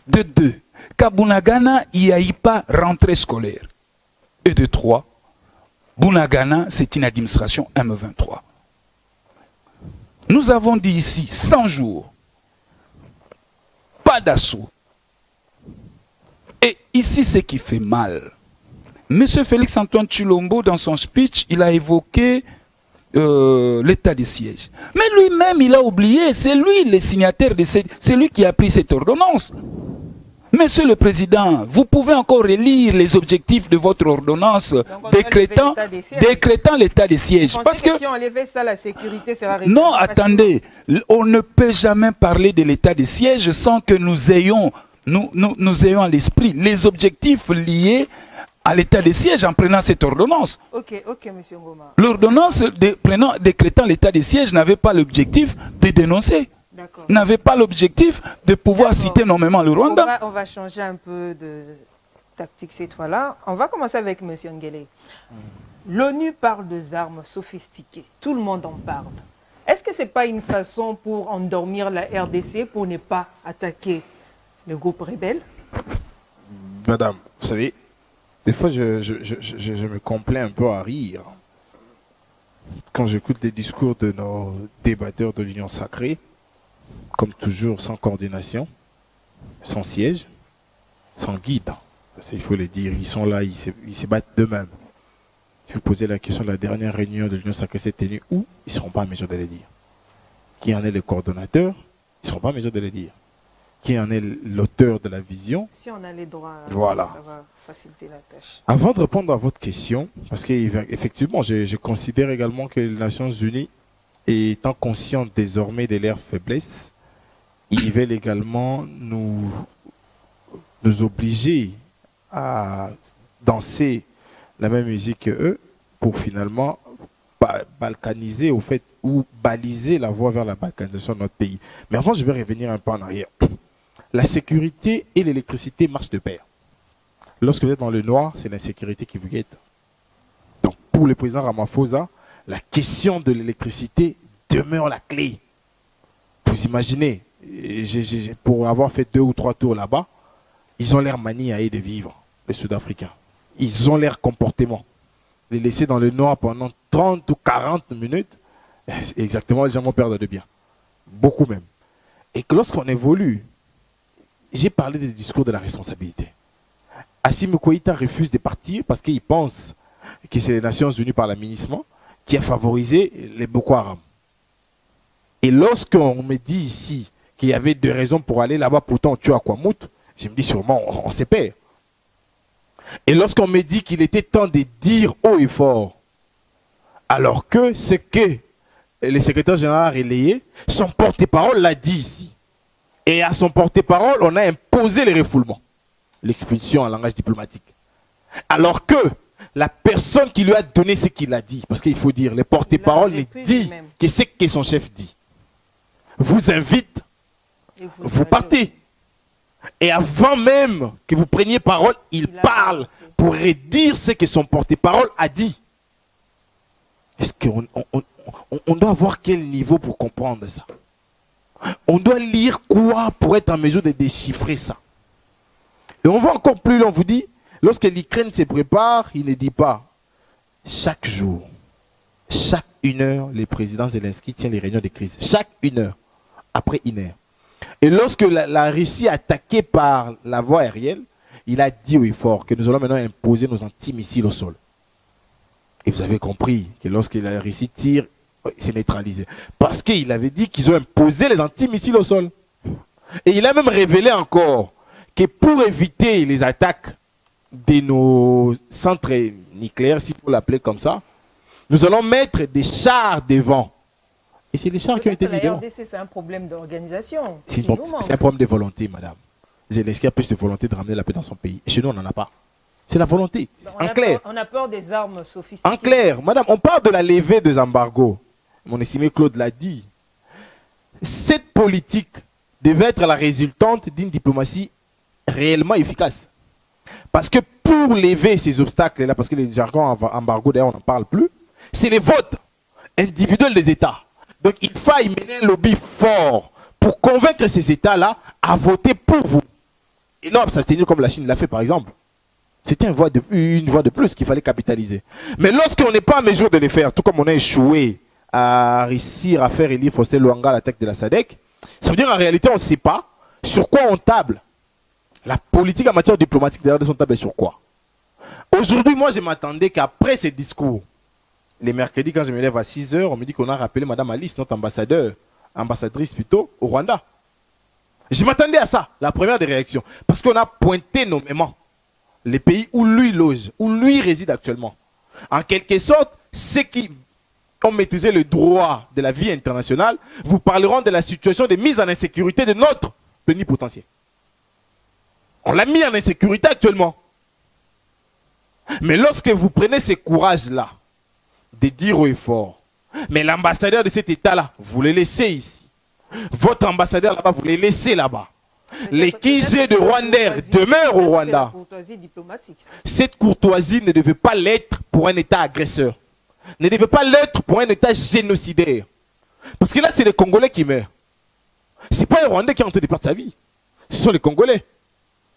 De deux, qu'à Bunagana, il n'y a eu pas rentrée scolaire. Et de trois, Bunagana, c'est une administration M23. Nous avons dit ici, 100 jours, pas d'assaut. Et ici, ce qui fait mal. M. Félix-Antoine Tshilombo, dans son speech, il a évoqué l'état de siège. Mais lui-même, il a oublié, c'est lui le signataire, c'est lui qui a pris cette ordonnance. Monsieur le Président, vous pouvez encore relire les objectifs de votre ordonnance décrétant l'état de siège. Parce que si on enlevait ça, la sécurité sera réglée. non, attendez, on ne peut jamais parler de l'état de siège sans que nous ayons à l'esprit les objectifs liés à l'état de siège en prenant cette ordonnance. Ok, monsieur Ngoma. L'ordonnance décrétant l'état de siège n'avait pas l'objectif de dénoncer. N'avait pas l'objectif de pouvoir citer nommément le Rwanda. On va changer un peu de tactique cette fois-là. On va commencer avec M. Ngele. L'ONU parle des armes sophistiquées. Tout le monde en parle. Est-ce que ce n'est pas une façon pour endormir la RDC pour ne pas attaquer le groupe rebelle? Madame, vous savez, des fois je me complais un peu à rire quand j'écoute les discours de nos débatteurs de l'Union sacrée. Comme toujours, sans coordination, sans siège, sans guide. Il faut le dire, ils sont là, ils se battent d'eux-mêmes. Si vous posez la question de la dernière réunion de l'Union sacrée s'est tenue où, ils ne seront pas en mesure de le dire. Qui en est le coordonnateur, ils ne seront pas en mesure de le dire. Qui en est l'auteur de la vision. Si on a les droits, voilà. Ça va faciliter la tâche. Avant de répondre à votre question, parce qu'effectivement, je considère également que les Nations Unies, étant conscientes désormais de leur faiblesse, ils veulent également nous obliger à danser la même musique qu'eux pour finalement balkaniser au fait ou baliser la voie vers la balkanisation de notre pays. Mais avant, je vais revenir un peu en arrière. La sécurité et l'électricité marchent de pair. Lorsque vous êtes dans le noir, c'est l'insécurité qui vous guette. Donc pour le président Ramaphosa, la question de l'électricité demeure la clé. Vous imaginez, pour avoir fait 2 ou 3 tours là-bas, ils ont l'air maniaques de vivre, les Sud-Africains. Ils ont l'air comportement. Les laisser dans le noir pendant 30 ou 40 minutes, exactement, les gens vont perdre de bien. Beaucoup même. Et que lorsqu'on évolue, j'ai parlé du discours de la responsabilité. Assimi Goïta refuse de partir parce qu'il pense que c'est les Nations Unies par l'aménagement qui a favorisé les Boko Haram. Et lorsqu'on me dit ici qu'il y avait des raisons pour aller là-bas, pourtant tu as Kwamout, je me dis sûrement on s'est payé. Et lorsqu'on me dit qu'il était temps de dire haut et fort, alors que ce que le secrétaire général relayé, son porte-parole l'a dit ici. Et à son porte-parole, on a imposé le refoulement, l'expulsion en langage diplomatique. Alors que la personne qui lui a donné ce qu'il a dit, parce qu'il faut dire, le porte-parole dit que ce que son chef dit, vous invite, vous partez. Et avant même que vous preniez parole, il parle pour redire ce que son porte-parole a dit. Est-ce qu'on doit avoir quel niveau pour comprendre ça? On doit lire quoi pour être en mesure de déchiffrer ça? Et on va encore plus loin, on vous dit, lorsque l'Ukraine se prépare, il ne dit pas chaque jour, chaque 1 heure, le président Zelensky tient les réunions de crise. Chaque 1 heure, après 1 heure. Et lorsque la Russie est attaquée par la voie aérienne, il a dit au effort que nous allons maintenant imposer nos antimissiles au sol. Et vous avez compris que lorsque la Russie tire, c'est neutralisé. Parce qu'il avait dit qu'ils ont imposé les antimissiles au sol. Et il a même révélé encore que pour éviter les attaques de nos centres nucléaires, s'il faut l'appeler comme ça, nous allons mettre des chars devant. Et c'est les chars qui ont été mis devant. La RDC, c'est un problème d'organisation. C'est un problème de volonté, madame. Zelensky a plus de volonté de ramener la paix dans son pays. Et chez nous, on n'en a pas. C'est la volonté. En clair. On a peur des armes sophistiquées. En clair, madame, on parle de la levée des embargos. Mon estimé Claude l'a dit. Cette politique devait être la résultante d'une diplomatie réellement efficace. Parce que pour lever ces obstacles-là, parce que les jargons embargo, d'ailleurs, on n'en parle plus, c'est les votes individuels des États. Donc il faut y mener un lobby fort pour convaincre ces États-là à voter pour vous. Et non, ça s'abstenir comme la Chine l'a fait par exemple. C'était une voie de plus qu'il fallait capitaliser. Mais lorsqu'on n'est pas en mesure de les faire, tout comme on a échoué à réussir à faire élire Faustin Luanga à la tête de la SADC, ça veut dire en réalité on ne sait pas sur quoi on table. La politique en matière diplomatique d'ailleurs de son table est sur quoi? Aujourd'hui, moi je m'attendais qu'après ces discours, les mercredis quand je me lève à 6 h, on me dit qu'on a rappelé Madame Alice, notre ambassadrice plutôt, au Rwanda. Je m'attendais à ça, la première des réactions. Parce qu'on a pointé nommément les pays où lui loge, où lui réside actuellement. En quelque sorte, ceux qui ont maîtrisé le droit de la vie internationale vous parleront de la situation de mise en insécurité de notre plénipotentiaire. On l'a mis en insécurité actuellement. Mais lorsque vous prenez ce courage-là, de dire haut et fort, mais l'ambassadeur de cet État-là, vous le laissez ici. Votre ambassadeur là-bas, vous le laissez là-bas. Les QG de Rwandais demeurent au Rwanda. Cette courtoisie ne devait pas l'être pour un État agresseur. Ne devait pas l'être pour un État génocidaire. Parce que là, c'est les Congolais qui meurent. Ce n'est pas les Rwandais qui ont en train de perdre sa vie. Ce sont les Congolais.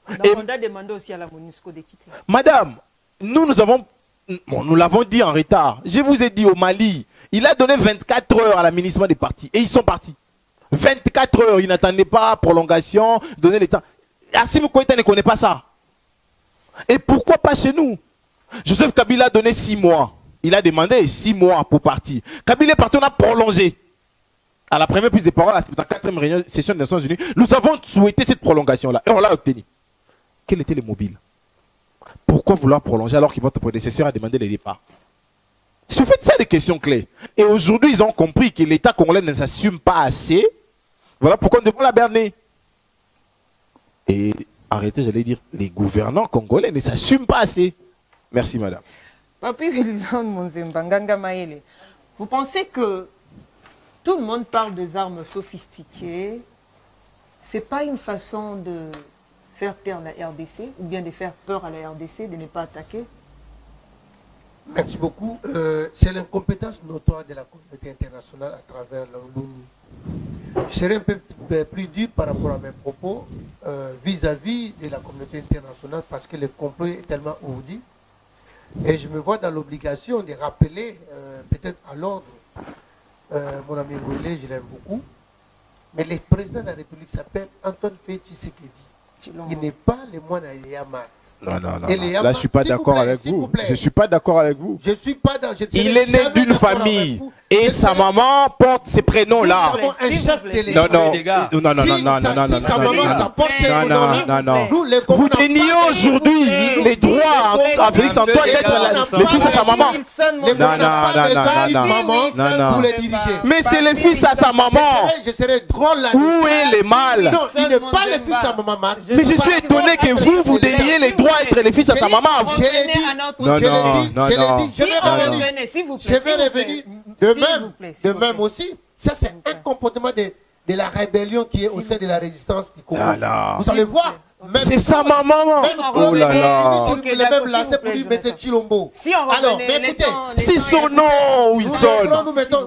Le Rwanda demandait aussi à la MONUSCO de quitter. Madame, nous avons... Bon, nous l'avons dit en retard. Je vous ai dit au Mali, il a donné 24 heures à l'aménagement des partis. Et ils sont partis. 24 heures, ils n'attendaient pas prolongation, donner le temps. Assimi Goïta ne connaît pas ça. Et pourquoi pas chez nous? Joseph Kabila a donné 6 mois. Il a demandé 6 mois pour partir. Kabila est parti, on a prolongé. À la première prise de parole, à la 4e réunion session des Nations Unies, nous avons souhaité cette prolongation-là. Et on l'a obtenue. Quel était le mobile? Pourquoi vouloir prolonger alors que votre prédécesseur a demandé le départ? C'est en fait ça des questions clés. Et aujourd'hui, ils ont compris que l'État congolais ne s'assume pas assez. Voilà pourquoi nous devons la berner. Et arrêtez, j'allais dire, les gouvernants congolais ne s'assument pas assez. Merci, madame. Papi Wilson Monzemba Nganga Maele, vous pensez que tout le monde parle des armes sophistiquées? C'est pas une façon de faire taire la RDC ou bien de faire peur à la RDC de ne pas attaquer? Merci beaucoup. C'est l'incompétence notoire de la communauté internationale à travers l'ONU. Je serai un peu plus dur par rapport à mes propos vis-à-vis de la communauté internationale parce que le complot est tellement ourdi. Et je me vois dans l'obligation de rappeler, peut-être à l'ordre, mon ami Wele, je l'aime beaucoup, mais le président de la République s'appelle Antoine Félix Tshisekedi. il n'est pas le moine à Yamat. Non, non, non. Et non. les Là, Yamas, je suis pas s'il vous d'accord plaît, avec s'il vous. vous plaît. Je suis pas d'accord avec vous. Je suis pas dans. Il est né d'une famille et sa maman porte ces prénoms-là. Nous avons un chef de l'État. Non, non, les gars. non, non, non, Si non, sa- non, si non, sa non, maman, non, ça porte ces non, prénoms-là, non, non. nous, les Congos, Vous n'avons déniez pas- aujourd'hui les droits à Félix Antoine d'être les fils à sa maman. Les Non, Congos n'ont non, pas non, besoin non, d'une non. maman Non, non. pour les diriger. Mais c'est les fils à sa maman. Je serais drôle là. Où est les mâles? Non, il n'est pas le fils à maman Marc. Mais je suis étonné que vous déniez les droits à être les fils à sa maman. Je l'ai dit. Non, Je l'ai non, dit, non, je l'ai non. dit, je vais revenir. Je vais revenir. De même aussi, ça c'est un comportement de la rébellion qui est au sein de la résistance du Congo. Ah là. Vous allez voir. même- C'est sa maman. Même Oh là là. sur les mêmes lancés pour dire mais c'est Chilombo. Si on Alors, revenait mais écoutez, C'est son nom, Wilson.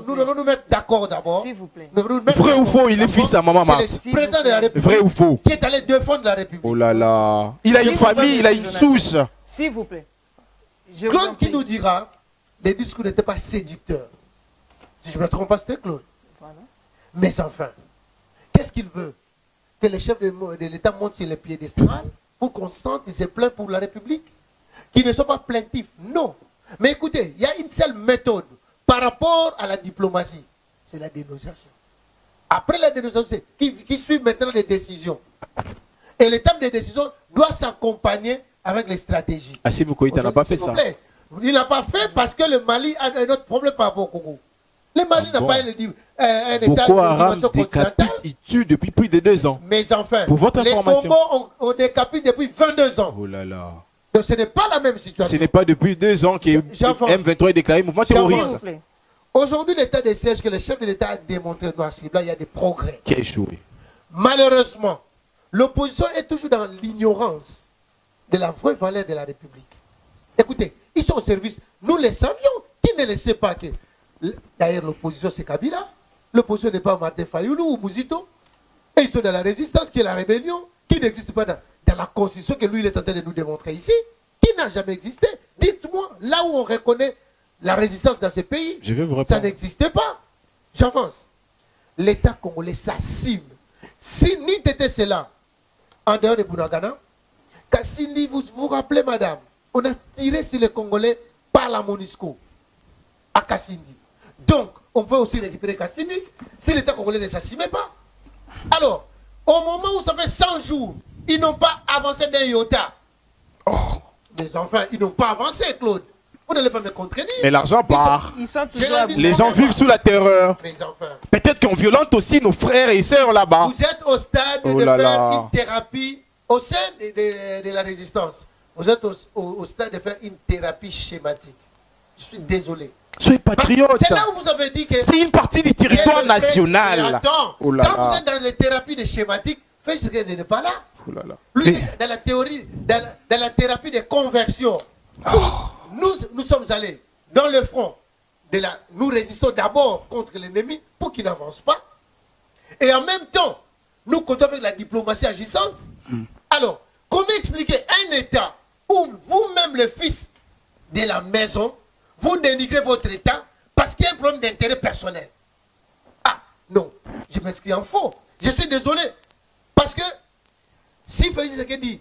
nous devons nous mettre d'accord d'abord. S'il vous plaît. Nous devons nous mettre Vrai ou d'accord. faux, il est fils à maman C'est Marthe. le président de la République Vrai ou faux? qui est allé défendre la République. Oh là là. Il a une famille, il a une souche. S'il vous plaît. Je vous en Claude qui prie. nous dira les discours n'étaient pas séducteurs. Si je ne me trompe pas, c'était Claude. Voilà. Mais enfin, qu'est-ce qu'il veut? Que les chefs de l'État montent sur les piédestals pour qu'on sente qu'ils se plaignent pour la République? Qu'ils ne soient pas plaintifs? Non. Mais écoutez, il y a une seule méthode par rapport à la diplomatie. C'est la dénonciation. Après la dénonciation, qui suit maintenant les décisions. Et l'étape des décisions doit s'accompagner avec les stratégies. Assimi Goïta n'a pas fait S'il vous ça. plaît. Il n'a pas fait parce que le Mali a un autre problème par rapport au Congo. Le Mali Ah n'a bon? pas un état Boko Haram de continentale. décapite, il tue depuis plus de 2 ans. Mais enfin, Pour votre les information. Congos ont décapité depuis 22 ans. Oh là là. Donc ce n'est pas la même situation. Ce n'est pas depuis 2 ans que J'avance. M23 est déclaré mouvement J'avance. S'il vous terroriste. plaît. Aujourd'hui, l'état de siège que le chef de l'État a démontré dans ce là, il y a des progrès. Qui a échoué. Malheureusement, l'opposition est toujours dans l'ignorance de la vraie valeur de la République. Écoutez, ils sont au service. Nous les savions. Qui ne le sait pas que... D'ailleurs, l'opposition, c'est Kabila. L'opposition n'est pas Martin Fayoulou ou Mouzito. Et ils sont dans la résistance, qui est la rébellion, qui n'existe pas dans la constitution que lui, il est en train de nous démontrer ici, qui n'a jamais existé. Dites-moi, là où on reconnaît la résistance dans ces pays, Je vais vous ça répondre. n'existait pas. J'avance. L'État congolais s'assume. Si ni était cela, en dehors de Bunagana, Kassindi, vous vous rappelez, madame, on a tiré sur les Congolais par la MONUSCO à Kassindi. Donc, on peut aussi récupérer Kassindi si l'État congolais ne s'assumait pas. Alors, au moment où ça fait 100 jours, ils n'ont pas avancé d'un iota. Les enfants, ils n'ont pas avancé, Claude. Vous n'allez pas me contredire. Mais l'argent part. Ils sont Je toujours à l'ai bout. dit. Les gens vivent sous la terreur. Mes enfants, Peut-être qu'on violente aussi nos frères et sœurs là-bas. vous êtes au stade Oh de là faire là. une thérapie au sein de la résistance. Vous êtes au stade de faire une thérapie schématique. Je suis désolé. Soyez Parce que patriotes. c'est là où vous avez dit que... C'est une partie du territoire national. Mais attends, Oh là quand là. vous êtes dans les thérapies de schématique, Félix Tshisekedi n'est pas là. Oh là là. Lui, dans la théorie, dans la thérapie de conversion, nous sommes allés dans le front. Nous résistons d'abord contre l'ennemi pour qu'il n'avance pas. Et en même temps, nous comptons avec la diplomatie agissante. Alors, comment expliquer un État où vous-même, le fils de la maison, vous dénigrez votre État parce qu'il y a un problème d'intérêt personnel? Ah, non, je m'inscris en faux. Je suis désolé. Parce que si Félix Tshisekedi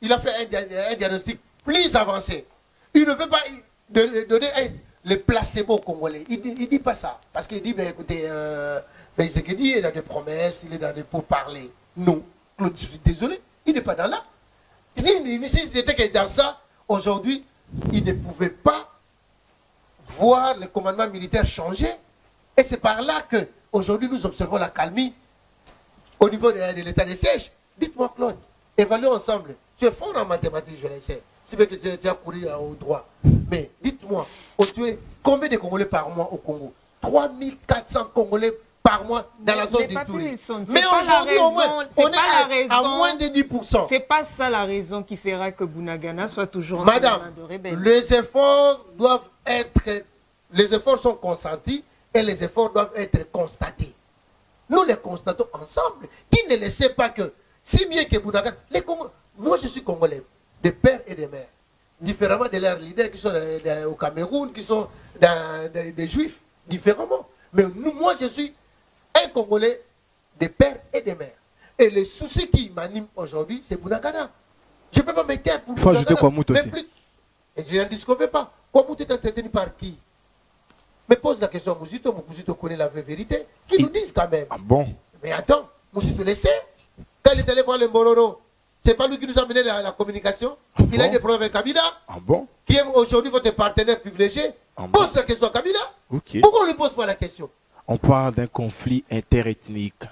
il a fait un diagnostic plus avancé, il ne veut pas donner le placebo congolais. Il ne dit pas ça. Parce qu'il dit, ben, écoutez, Félix Tshisekedi est dans des promesses, il est dans des pourparlers. Non, Claude, je suis désolé, il n'est pas dans là. Si c'était que dans ça, aujourd'hui, il ne pouvait pas voir le commandement militaire changer. Et c'est par là que aujourd'hui nous observons la calmie au niveau de l'état de siège. Dites-moi, Claude, évaluons ensemble. Tu es fort en mathématiques, je le sais. C'est vrai que tu as couru au droit. Mais dites-moi, on tue combien de Congolais par mois au Congo? 3400 Congolais par mois dans la zone du Touri. Mais aujourd'hui, au moins, on est à moins de 10%. C'est pas ça la raison qui fera que Bunagana soit toujours en Madame, train de rebelle. les efforts sont consentis et les efforts doivent être constatés. Nous les constatons ensemble. Qui ne le sait pas que, si bien que Bunagana, moi je suis congolais, de père et de mère, différemment de leurs leaders qui sont au Cameroun, qui sont des juifs, différemment. Mais moi je suis un Congolais de père et de mère. Et le souci qui m'anime aujourd'hui, c'est Bounagana. Je ne peux pas me taire pour Faut ajouter Kouamout aussi. Et je n'en disconviens pas. Kouamout est entretenu par qui? Mais pose la question à Mouzito. Mouzito connaît la vraie vérité. Qui nous disent quand même. Ah bon? Mais attends, Mouzito le sait. Quand il est allé voir le Mororo, c'est pas lui qui nous a mené la communication. Il a eu des problèmes avec Kabila. Ah bon? Qui est aujourd'hui votre partenaire privilégié. Pose la question à Kabila. Ok. Pourquoi on ne lui pose pas la question? On parle d'un conflit interethnique.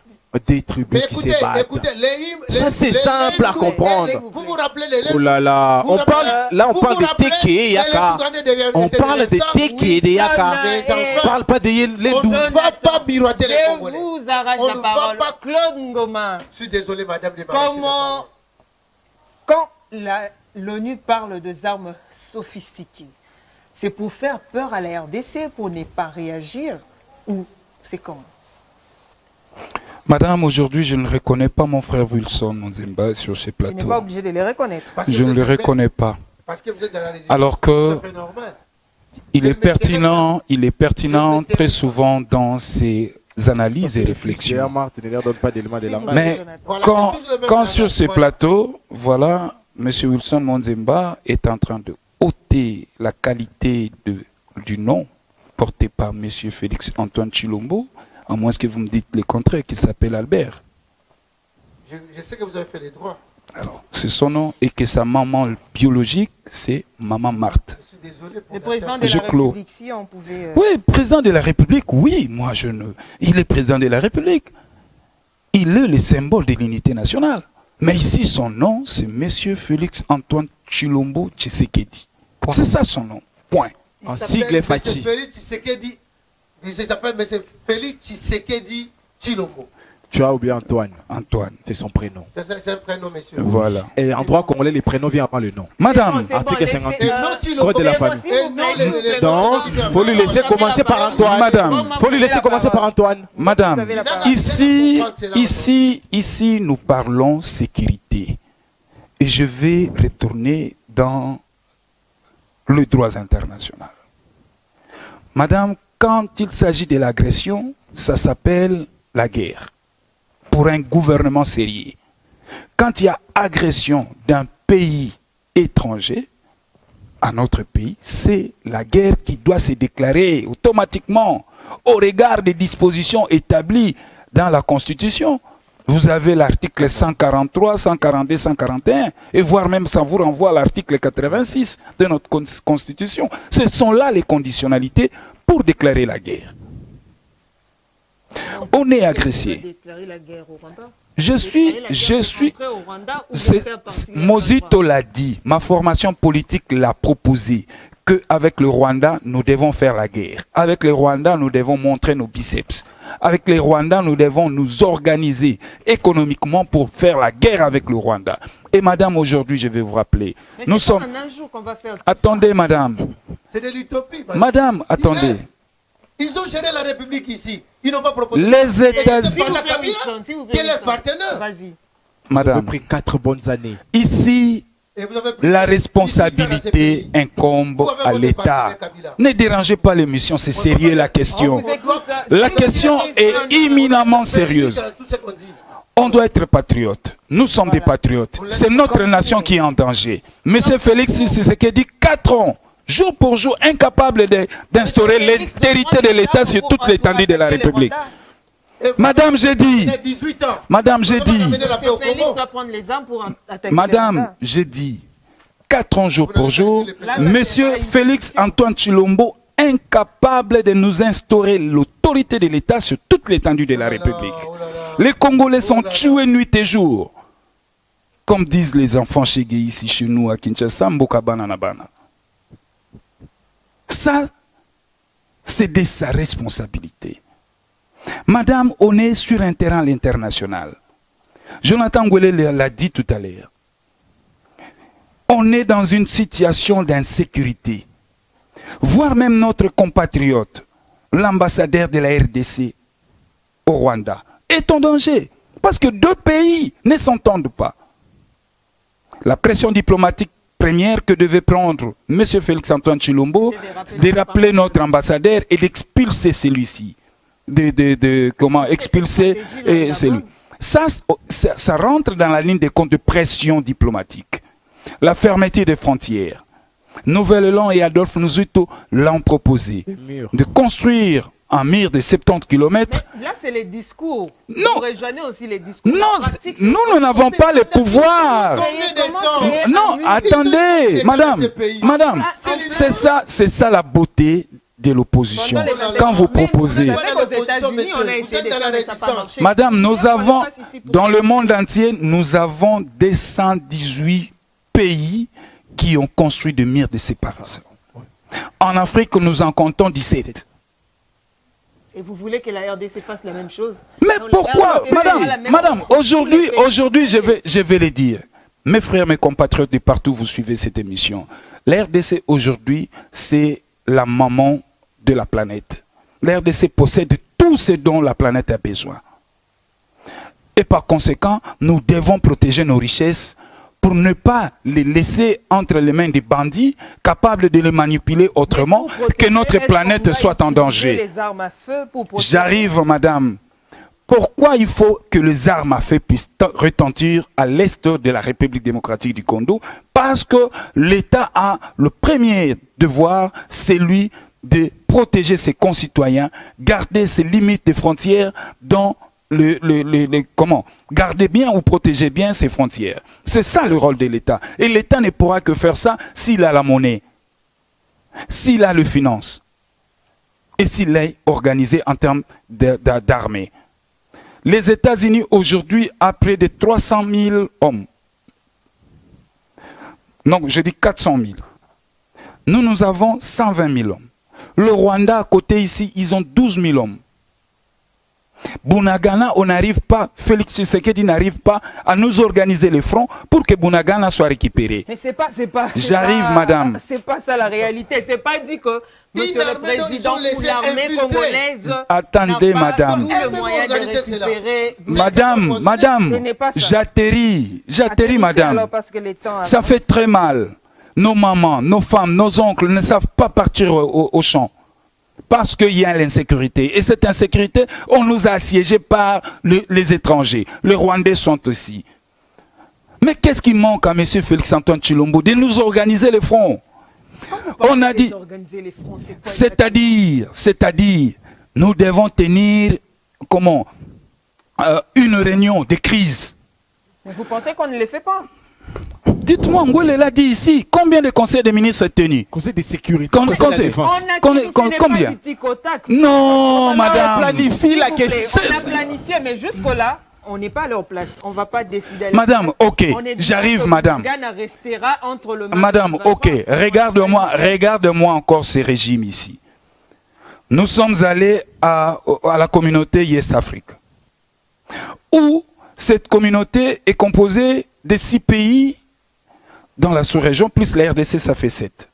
Des tribus mais qui écoutez, se battent. écoutez, Ça, c'est simple à comprendre. Vous vous rappelez les Oh là là, on parle, là on parle de Teke et Yaka. On parle de Teke et de Yaka. On parle pas de Yelou. On ne va pas miroiter les Congolais. Je vous arrache la parole. Claude Ngoma. Je suis désolé, madame de Comment, quand l'ONU parle des armes sophistiquées, c'est pour faire peur à la RDC, pour ne pas réagir, ou c'est comment? Madame, aujourd'hui, je ne reconnais pas mon frère Wilson Monzemba sur ces plateaux. Tu n'es pas obligé de les reconnaître. Je ne le reconnais pas. Parce que vous êtes dans la résistance. Alors que il est pertinent très souvent dans ses analyses et réflexions. Mais quand sur ces plateaux, voilà, M. Wilson Monzemba est en train de ôter la qualité du nom porté par M. Félix Antoine Tshilombo, à moins que vous me dites le contraire, qu'il s'appelle Albert. Je sais que vous avez fait les droits. Alors, c'est son nom et que sa maman biologique, c'est Maman Marthe. Je suis désolé pour le président de la République, si on pouvait... Oui, président de la République, oui. Moi, il est président de la République. Il est le symbole de l'unité nationale. Mais ici, son nom, c'est M. Félix Antoine Tshilombo Tshisekedi. C'est ça son nom. Point. En sigle Fachi. Félix Tshisekedi. Il s'appelle M. Félix Tshisekedi Tshilombo. Tu as oublié Antoine. Antoine. C'est son prénom. C'est un prénom, monsieur. Voilà. Et en droit congolais, les prénoms viennent avant le nom. Madame. Article 58. Code de la famille. Donc, il faut lui laisser commencer par Antoine. Madame. Il faut lui laisser commencer par Antoine. Madame, ici, nous parlons sécurité. Et je vais retourner dans le droit international. Madame, quand il s'agit de l'agression, ça s'appelle la guerre. Pour un gouvernement sérieux. Quand il y a agression d'un pays étranger à notre pays, c'est la guerre qui doit se déclarer automatiquement au regard des dispositions établies dans la Constitution. Vous avez l'article 143, 142, 141, et voire même ça vous renvoie à l'article 86 de notre Constitution. Ce sont là les conditionnalités pour déclarer la guerre. On est agressé. Mozito l'a dit, ma formation politique l'a proposé, qu'avec le Rwanda, nous devons faire la guerre. Avec le Rwanda, nous devons montrer nos biceps. Avec les Rwandais, nous devons nous organiser économiquement pour faire la guerre avec le Rwanda. Et madame, aujourd'hui, je vais vous rappeler, mais nous sommes... un jour qu'on va faire attendez, ça. Madame. C'est de l'utopie. Madame, attendez. Ils ont géré la République ici. Ils n'ont pas proposé. Les États-Unis. Quel est leur partenaire? Vas-y. Madame. Vous avez pris 4 bonnes années. Ici, la responsabilité incombe à l'État. Ne dérangez pas l'émission, c'est sérieux la question. La question est éminemment sérieuse. On doit être patriote. Nous sommes des patriotes. C'est notre nation qui est en danger. Monsieur Félix Tshisekedi, 4 ans, jour pour jour, incapable d'instaurer l'intégrité de l'État sur toute l'étendue de la République. Madame, j'ai dit. Madame, j'ai dit. Madame, j'ai dit. 4 ans jour pour jour, Monsieur Félix Antoine Tshilombo, incapable de nous instaurer l'autorité de l'État sur toute l'étendue de la République. Les Congolais sont tués nuit et jour. Comme disent les enfants chez Gay ici, chez nous, à Kinshasa, Mboka Bananabana. Ça, c'est de sa responsabilité. Madame, on est sur un terrain à l'international. Jonathan Ngwele l'a dit tout à l'heure. On est dans une situation d'insécurité. Voire même notre compatriote, l'ambassadeur de la RDC au Rwanda, est en danger. Parce que 2 pays ne s'entendent pas. La pression diplomatique première que devait prendre M. Félix Antoine Tshilombo, de rappeler notre ambassadeur et d'expulser celui-ci. Comment expulser celui. Ça rentre dans la ligne des comptes de pression diplomatique. La fermeté des frontières. Nouvel-Élan et Adolphe Nuzito l'ont proposé. De construire un mur de 70 km. Mais là, c'est les discours. Non. Vous rejoignez aussi les discours. Non, nous n'avons pas le pouvoir. Non, attendez, madame, c'est ça la beauté de l'opposition. Quand vous proposez... Madame, nous avons, dans le monde entier, nous avons 218 pays qui ont construit des murs de séparation. En Afrique, nous en comptons 17. Et vous voulez que la RDC fasse la même chose? Mais pourquoi, madame, aujourd'hui, je vais le dire. Mes frères, mes compatriotes de partout, vous suivez cette émission. La RDC aujourd'hui, c'est la maman de la planète. La RDC possède tout ce dont la planète a besoin. Et par conséquent, nous devons protéger nos richesses pour ne pas les laisser entre les mains des bandits capables de les manipuler autrement que notre planète soit en danger. J'arrive, madame. Pourquoi il faut que les armes à feu puissent retentir à l'est de la République démocratique du Congo? Parce que l'État a le premier devoir, c'est lui de protéger ses concitoyens, garder ses limites de frontières dans comment garder bien ou protéger bien ses frontières. C'est ça le rôle de l'État. Et l'État ne pourra que faire ça s'il a la monnaie, s'il a le finance et s'il est organisé en termes d'armée. Les États-Unis aujourd'hui ont près de 300 000 hommes. Non, je dis 400 000. Nous avons 120 000 hommes. Le Rwanda à côté ici, ils ont 12 000 hommes. Bunagana, on n'arrive pas, Félix Tshisekedi n'arrive pas à nous organiser les fronts pour que Bunagana soit récupéré. Mais c'est pas. J'arrive, madame. C'est pas ça la réalité. C'est pas dit que Monsieur le Président ou l'armée congolaise. Attendez, madame. Madame, j'atterris, madame. Ça fait très mal. Nos mamans, nos femmes, nos oncles ne savent pas partir au champ. Parce qu'il y a l'insécurité. Et cette insécurité, on nous a assiégés par les étrangers. Les Rwandais sont aussi. Mais qu'est-ce qui manque à M. Félix-Antoine Tshilombo? De nous organiser les fronts. On a dit, c'est-à-dire, nous devons tenir, comment, une réunion de crise. Mais vous pensez qu'on ne le fait pas? Dites-moi, Ngwele l'a dit ici, combien de conseils de ministres est tenu? Conseil de sécurité. Combien? Non, madame. On planifie la question. On a planifié, mais jusque-là, on n'est pas à leur place. On ne va pas décider. Madame, ok, j'arrive, madame. Madame, ok, regarde-moi encore ces régimes ici. Nous sommes allés à la communauté Yes Afrique, où cette communauté est composée de 6 pays dans la sous-région, plus la RDC, ça fait 7.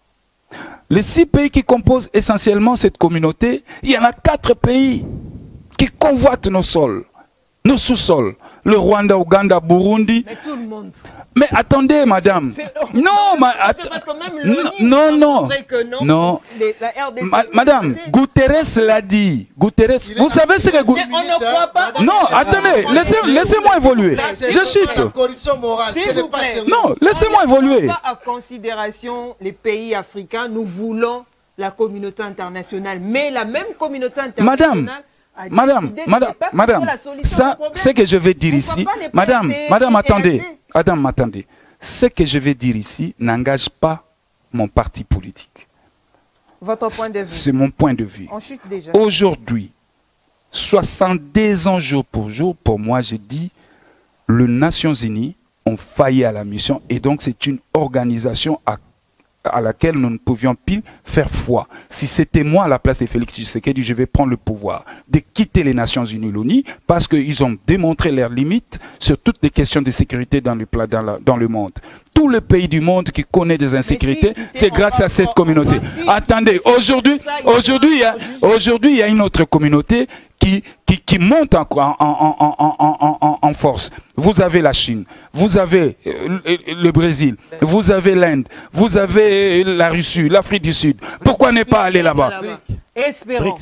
Les 6 pays qui composent essentiellement cette communauté, il y en a 4 pays qui convoitent nos sols, nos sous-sols. Le Rwanda, Ouganda, Burundi. Mais tout le monde. Mais attendez, madame. Non, non. Madame, Guterres l'a dit. Guterres, vous savez ce que Guterres... Non, attendez, laissez-moi évoluer. Je chute. Non, laissez-moi évoluer. On ne prend pas en considération les pays africains. Nous voulons la communauté internationale. Mais la même communauté internationale... Madame, ça, ce que je vais dire ici, madame, attendez, ce que je vais dire ici n'engage pas mon parti politique. Votre point de vue. C'est mon point de vue. On chute déjà. Aujourd'hui, 72 ans jour pour jour, pour moi, je dis, les Nations Unies ont failli à la mission et donc c'est une organisation à laquelle nous ne pouvions plus faire foi. Si c'était moi à la place de Félix Tshisekedi, je vais prendre le pouvoir de quitter les Nations Unies, l'ONU, parce qu'ils ont démontré leurs limites sur toutes les questions de sécurité dans le monde. Tous les pays du monde qui connaissent des insécurités, c'est grâce à cette communauté. Attendez, aujourd'hui, il y a une autre communauté qui monte en force. Vous avez la Chine, vous avez le Brésil, vous avez l'Inde, vous avez la Russie, l'Afrique du Sud. Pourquoi ne pas aller là-bas? Espérons.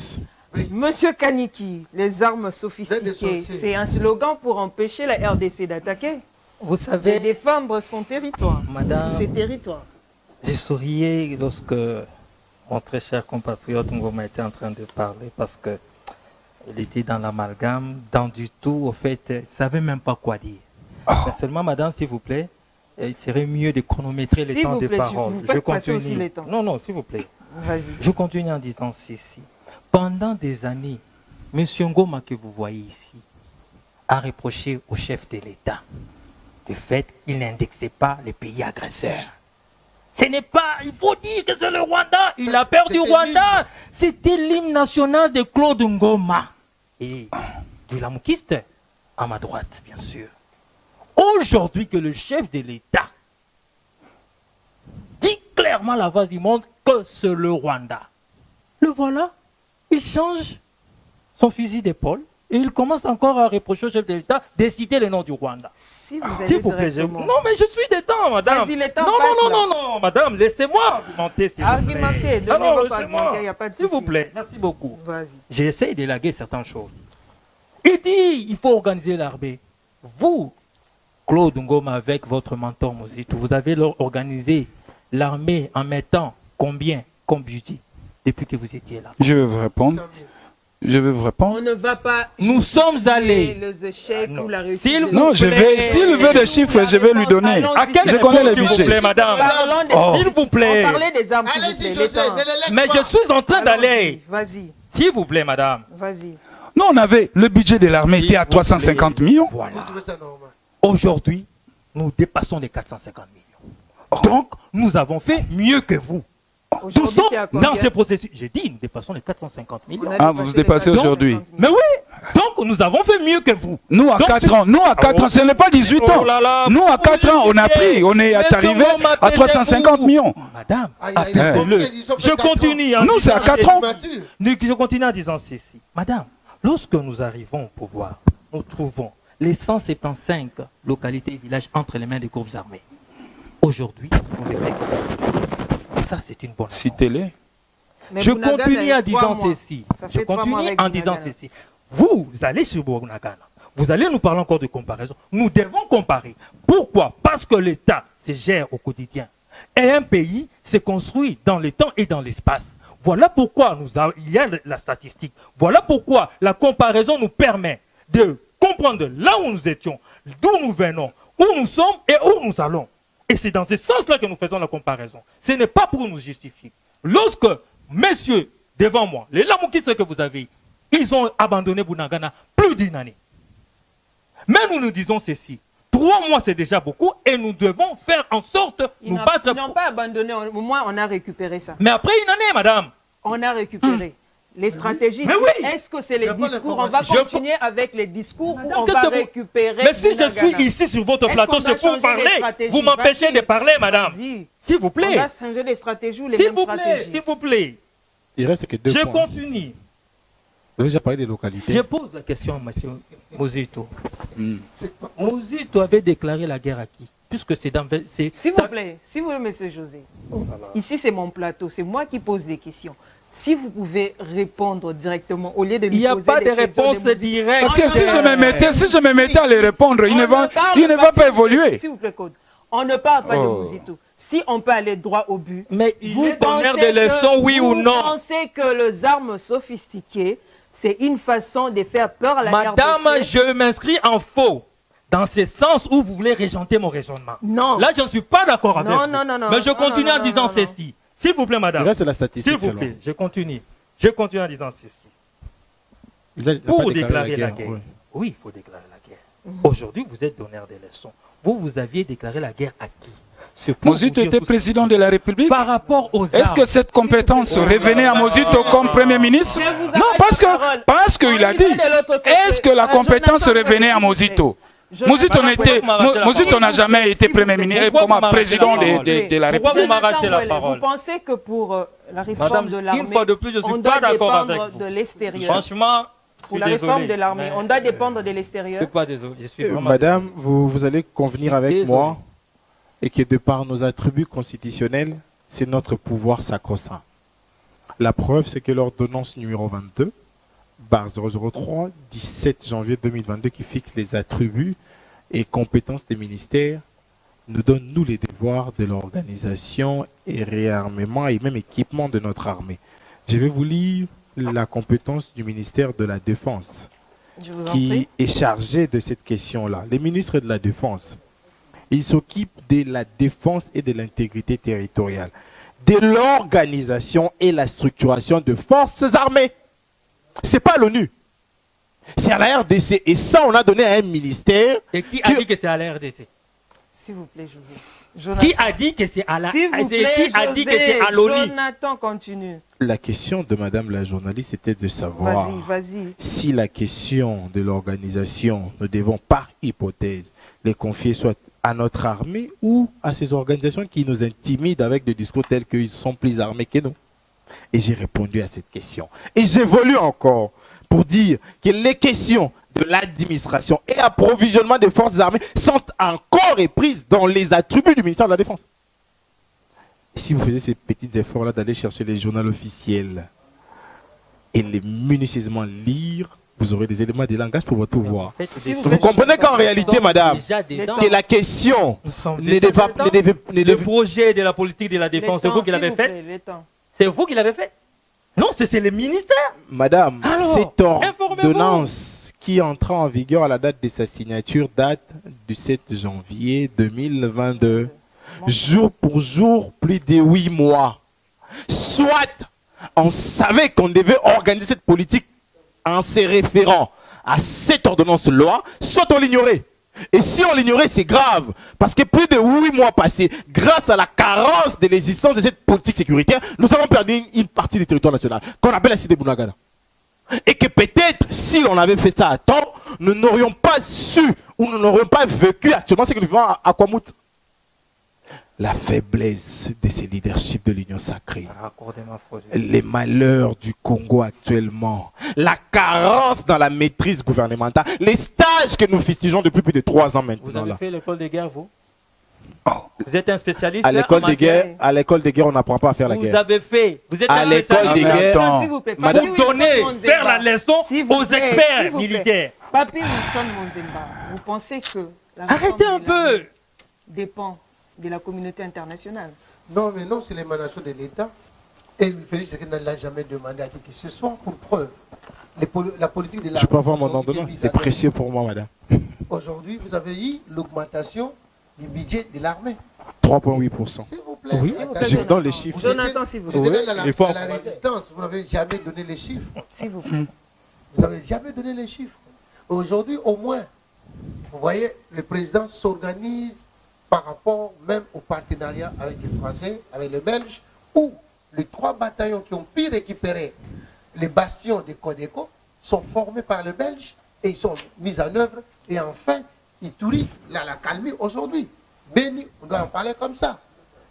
Monsieur Kaniki, les armes sophistiquées, c'est un slogan pour empêcher la RDC d'attaquer. Vous savez, et défendre son territoire, madame, ses territoires. J'ai sourié lorsque mon très cher compatriote Ngoma était en train de parler parce que il était dans l'amalgame, dans du tout, au fait, il ne savait même pas quoi dire. Mais seulement, madame, s'il vous plaît, il serait mieux de chronométrer les temps de parole. Je continue. Les temps. Non, non, s'il vous plaît. Vas-y. Je continue en disant ceci. Pendant des années, M. Ngoma que vous voyez ici a reproché au chef de l'État le fait qu'il n'indexait pas les pays agresseurs. Ce n'est pas, il faut dire que c'est le Rwanda. Il a perdu Rwanda. C'était l'hymne national de Claude Ngoma. Et du lamoukiste à ma droite, bien sûr. Aujourd'hui que le chef de l'État dit clairement à la face du monde que c'est le Rwanda. Le voilà, il change son fusil d'épaule et il commence encore à reprocher au chef de l'État de citer le nom du Rwanda. Si vous plaît, non, mais je suis dedans, madame. Non, madame, laissez-moi argumenter. Argumenter, donnez votre argumentaire, il n'y a pas de souci. S'il vous plaît, merci beaucoup. J'essaie d'élaguer certaines choses. Il dit, il faut organiser l'armée. Vous, Claude Ngoma, avec votre mentor Mozito, vous avez organisé l'armée en mettant combien comme budget depuis que vous étiez là? Je vais vous répondre. On ne va pas. Nous sommes allés. Les échecs ou la réussite. Non, s'il veut des chiffres, je vais lui donner. Je connais les budgets. S'il vous plaît, madame. S'il vous plaît. On parlait des armes, s'il vous plaît. Mais je suis en train d'aller. Vas-y. S'il vous plaît, madame. Vas-y. Nous, on avait le budget de l'armée était à 350 millions. Voilà. Aujourd'hui, nous dépassons les 450 millions. Donc, nous avons fait mieux que vous. Nous sommes dans ce processus. J'ai dit, nous dépassons les 450 millions. Ah, vous dépassez aujourd'hui. Mais oui, donc nous avons fait mieux que vous. Nous, à 4 ans, ce n'est pas 18 ans. Nous, à 4 ans, on a pris, on est arrivé à 350 millions. Madame, appelez-le. Je continue. Nous, c'est à 4 ans. Je continue en disant ceci. Madame, lorsque nous arrivons au pouvoir, nous trouvons les 175 localités et villages entre les mains des groupes armés. Aujourd'hui, nous les récupérons. Ça, c'est une bonne Citez-les. Je continue en disant ceci. Je continue en disant ceci. Vous allez sur Bunagana. Vous allez nous parler encore de comparaison. Nous devons comparer. Pourquoi? Parce que l'État se gère au quotidien. Et un pays se construit dans le temps et dans l'espace. Voilà pourquoi il y a la statistique. Voilà pourquoi la comparaison nous permet de comprendre là où nous étions, d'où nous venons, où nous sommes et où nous allons. Et c'est dans ce sens-là que nous faisons la comparaison. Ce n'est pas pour nous justifier. Lorsque, messieurs, devant moi, les lamoukistes que vous avez, ils ont abandonné Bunagana plus d'une année. Mais nous nous disons ceci. 3 mois, c'est déjà beaucoup et nous devons faire en sorte de nous battre. Ils n'ont pas abandonné, au moins on a récupéré ça. Mais après une année, madame. On a récupéré. Les stratégies, mais oui. Est-ce que c'est les discours? On va continuer avec les discours ou on va récupérer? Mais si je suis ici sur votre plateau, c'est pour parler. Vous m'empêchez de parler, madame. S'il vous plaît. On va changer les stratégies ou les mêmes stratégies. S'il vous plaît. Il reste que 2 points. Je continue. Vous avez déjà parlé des localités. Je pose la question à M. Mozito. Mozito avait déclaré la guerre à qui? Puisque c'est dans... S'il vous plaît, s'il vous plaît, M. José. Ici, c'est mon plateau. C'est moi qui pose des questions. Si vous pouvez répondre directement au lieu de lui poser des questions. Il n'y a pas de réponse directe. Parce que si je me mettais à les répondre, il ne va pas évoluer. S'il vous plaît, Claude. On ne parle pas de Mozito. Si on peut aller droit au but. Mais vous pensez de leçons, oui ou non? Vous pensez que les armes sophistiquées, c'est une façon de faire peur à la RDC? Madame, je m'inscris en faux. Dans ce sens où vous voulez régenter mon raisonnement. Non. Là, je ne suis pas d'accord avec vous. Non. Mais je continue en disant ceci. S'il vous plaît, madame. Là, c'est la statistique. S'il vous plaît, je continue. Je continue en disant ceci. Pour déclarer la guerre. Oui, il faut déclarer la guerre. Aujourd'hui, vous êtes donneur de leçons. Vous aviez déclaré la guerre à qui? Mozito était président de la République. Par rapport aux armes. Est-ce que cette compétence revenait à Mozito comme Premier ministre? Non, parce qu'il a dit. Est-ce que la compétence revenait à Mozito? Mozito n'a jamais été Premier ministre, président de la République. Pourquoi vous m'arrachez la parole? Vous pensez que pour la réforme de l'armée, une fois de plus, je suis pas d'accord avec vous. De l'extérieur? Franchement, pour la réforme de l'armée, on doit dépendre de l'extérieur. Je suis pas désolé. Je suis vraiment Madame, vous allez convenir avec moi et que de par nos attributs constitutionnels, c'est notre pouvoir sacro-saint. La preuve, c'est que l'ordonnance numéro 22 003, 17 janvier 2022, qui fixe les attributs et compétences des ministères, nous donne, nous, les devoirs de l'organisation et réarmement et même équipement de notre armée. Je vais vous lire la compétence du ministère de la Défense, qui est chargé de cette question-là. Les ministres de la Défense, ils s'occupent de la défense et de l'intégrité territoriale, de l'organisation et la structuration de forces armées. Ce n'est pas l'ONU. C'est à la RDC. Et ça, on a donné à un ministère. Et qui a dit que c'est à la RDC? S'il vous plaît, José. Qui a dit que c'est à la S'il vous plaît, qui a dit que c'est à l'ONU? Jonathan, continue. La question de madame la journaliste était de savoir si la question de l'organisation, nous devons par hypothèse les confier soit à notre armée ou à ces organisations qui nous intimident avec des discours tels qu'ils sont plus armés que nous. Et j'ai répondu à cette question. Et j'évolue encore pour dire que les questions de l'administration et approvisionnement des forces armées sont encore reprises dans les attributs du ministère de la Défense. Et si vous faisiez ces petits efforts-là d'aller chercher les journaux officiels et les minutieusement lire, vous aurez des éléments de langage pour votre pouvoir. Vous comprenez qu'en réalité, madame, que la question le projet de la politique de la défense, c'est vous qui l'avez fait? C'est vous qui l'avez fait? Non, c'est le ministère. Madame, cette ordonnance qui entra en vigueur à la date de sa signature date du 7 janvier 2022. Jour pour jour, plus de 8 mois. Soit on savait qu'on devait organiser cette politique en se référant à cette ordonnance-loi, soit on l'ignorait. Et si on l'ignorait, c'est grave. Parce que plus de 8 mois passés, grâce à la carence de l'existence de cette politique sécuritaire, nous avons perdu une partie du territoire national, qu'on appelle la cité Bunagana. Et que peut-être, si l'on avait fait ça à temps, nous n'aurions pas su, ou nous n'aurions pas vécu actuellement ce que nous vivons à Kwamout. La faiblesse de ces leaderships de l'Union sacrée, les malheurs du Congo actuellement, la carence dans la maîtrise gouvernementale, les stages que nous fustigeons depuis plus de 3 ans maintenant. Vous avez fait l'école de guerre, vous? Vous êtes un spécialiste à l'école de guerre. À l'école de guerre, on n'apprend pas à faire la guerre. Vous avez fait. Vous êtes à l'école de guerre. Vous donnez, faire la leçon aux experts militaires. Papi Wilson Monzemba, vous pensez que arrêtez un peu. Dépend de la communauté internationale? Non, mais non, c'est l'émanation de l'État. Et Félix ne l'a jamais demandé à qui que ce soit pour preuve. La politique de la... Je peux avoir mon ordonnance, c'est précieux pour moi, madame. Aujourd'hui, vous avez eu l'augmentation du budget de l'armée. 3,8%. S'il vous plaît. Oui, je vous donne les chiffres. Jonathan, s'il vous plaît. Vous êtes à la résistance, vous n'avez jamais donné les chiffres. S'il vous plaît. Vous n'avez jamais donné les chiffres. Aujourd'hui, au moins, vous voyez, le président s'organise par rapport même au partenariat avec les Français, avec les Belges, où les 3 bataillons qui ont pu récupérer les bastions de Codeco sont formés par les Belges et ils sont mis en œuvre. Et enfin, Ituri, la calmie aujourd'hui. Béni, on doit en parler comme ça.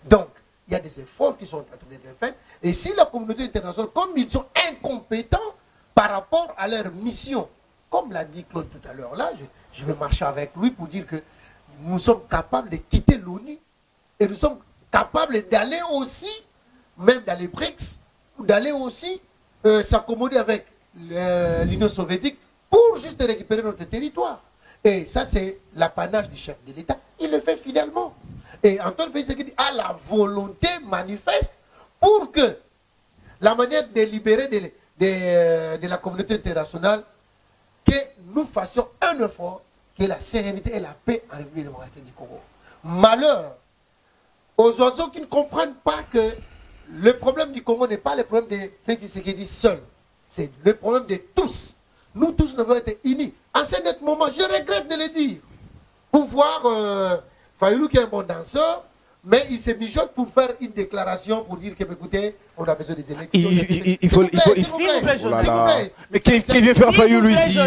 Donc, il y a des efforts qui sont en train d'être faits. Et si la communauté internationale, comme ils sont incompétents par rapport à leur mission, comme l'a dit Claude tout à l'heure, là, je vais marcher avec lui pour dire que nous sommes capables de quitter l'ONU et nous sommes capables d'aller aussi, même dans les BRICS, ou d'aller aussi s'accommoder avec l'Union soviétique pour juste récupérer notre territoire. Et ça, c'est l'apanage du chef de l'État. Il le fait fidèlement. Et Antoine Félix Tshisekedi a la volonté manifeste pour que la manière de libérer de la communauté internationale, que nous fassions un effort, que la sérénité et la paix en République démocratique du Congo. Malheur aux oiseaux qui ne comprennent pas que le problème du Congo n'est pas le problème de Félix Tshisekedi seul. C'est le problème de tous. Nous tous devons être unis. En ce net moment, je regrette de le dire. Pour voir Fayoulou qui est un bon danseur, mais il se mijote pour faire une déclaration pour dire que, écoutez, on a besoin des élections. Il faut. Mais qui vient faire Fayoulou ici?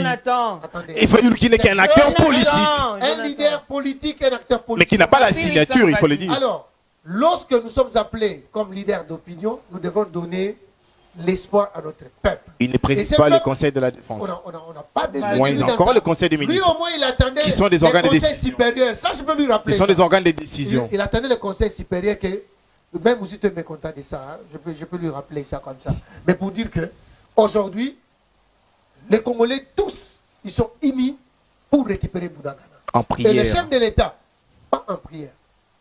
Et Fayoulou qui n'est qu'un acteur politique. Un leader politique, un acteur politique. Mais qui n'a pas la signature, il faut le dire. Alors, lorsque nous sommes appelés comme leaders d'opinion, nous devons donner l'espoir à notre peuple. Il ne préside pas le Conseil de la Défense. On n'a pas besoin. Moins encore le Conseil des ministres. Lui, au moins, il attendait qui sont des organes de décision. Supérieur. Ça, je peux lui rappeler. Ce sont des organes de décision. Il attendait le Conseil supérieur que, même si tu es mécontent de ça, hein, je peux lui rappeler ça comme ça. Mais pour dire que, aujourd'hui, les Congolais tous, ils sont unis pour récupérer Bunagana. En prière. Et le chef de l'État, pas en prière.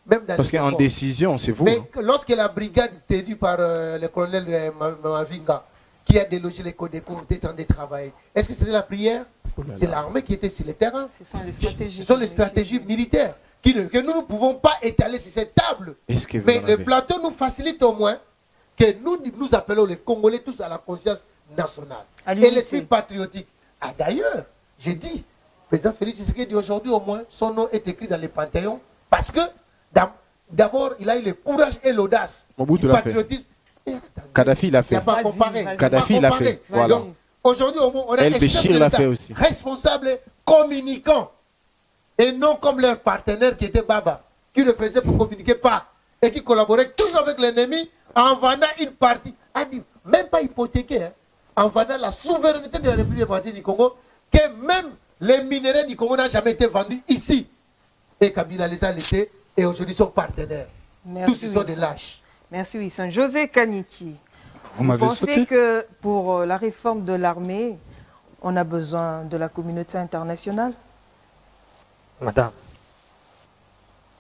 Même dans parce qu'en décision, c'est vous. Mais lorsque la brigade tenue par le colonel Mavinga, qui a délogé les Codeco, était en train de travailler, est-ce que c'était la prière? C'est l'armée qui était sur le terrain. Ce sont les stratégies militaires que nous ne pouvons pas étaler sur cette table. Mais le plateau nous facilite au moins que nous appelons les Congolais tous à la conscience nationale. Et l'esprit patriotique. Ah, d'ailleurs, j'ai dit, le président Félix Tshisekedi aujourd'hui au moins, son nom est écrit dans les panthéons parce que d'abord, il a eu le courage et l'audace du patriotisme. Kadhafi l'a fait. Il n'y a pas comparé. Kadhafi l'a fait. Voilà. Aujourd'hui, au moins, on a un chef de l'État responsable, communicant. Et non comme leur partenaire qui était Baba, qui ne faisait pour communiquer pas. Et qui collaborait toujours avec l'ennemi en vendant une partie, même pas hypothéquée, hein, en vendant la souveraineté de la République démocratique du Congo, que même les minéraux du Congo n'ont jamais été vendus ici. Et Kabila les a laissés et aujourd'hui sont partenaires. Merci, tous ils sont des lâches. Merci Wilson. José Kaniki, vous pensez que pour la réforme de l'armée, on a besoin de la communauté internationale? Madame,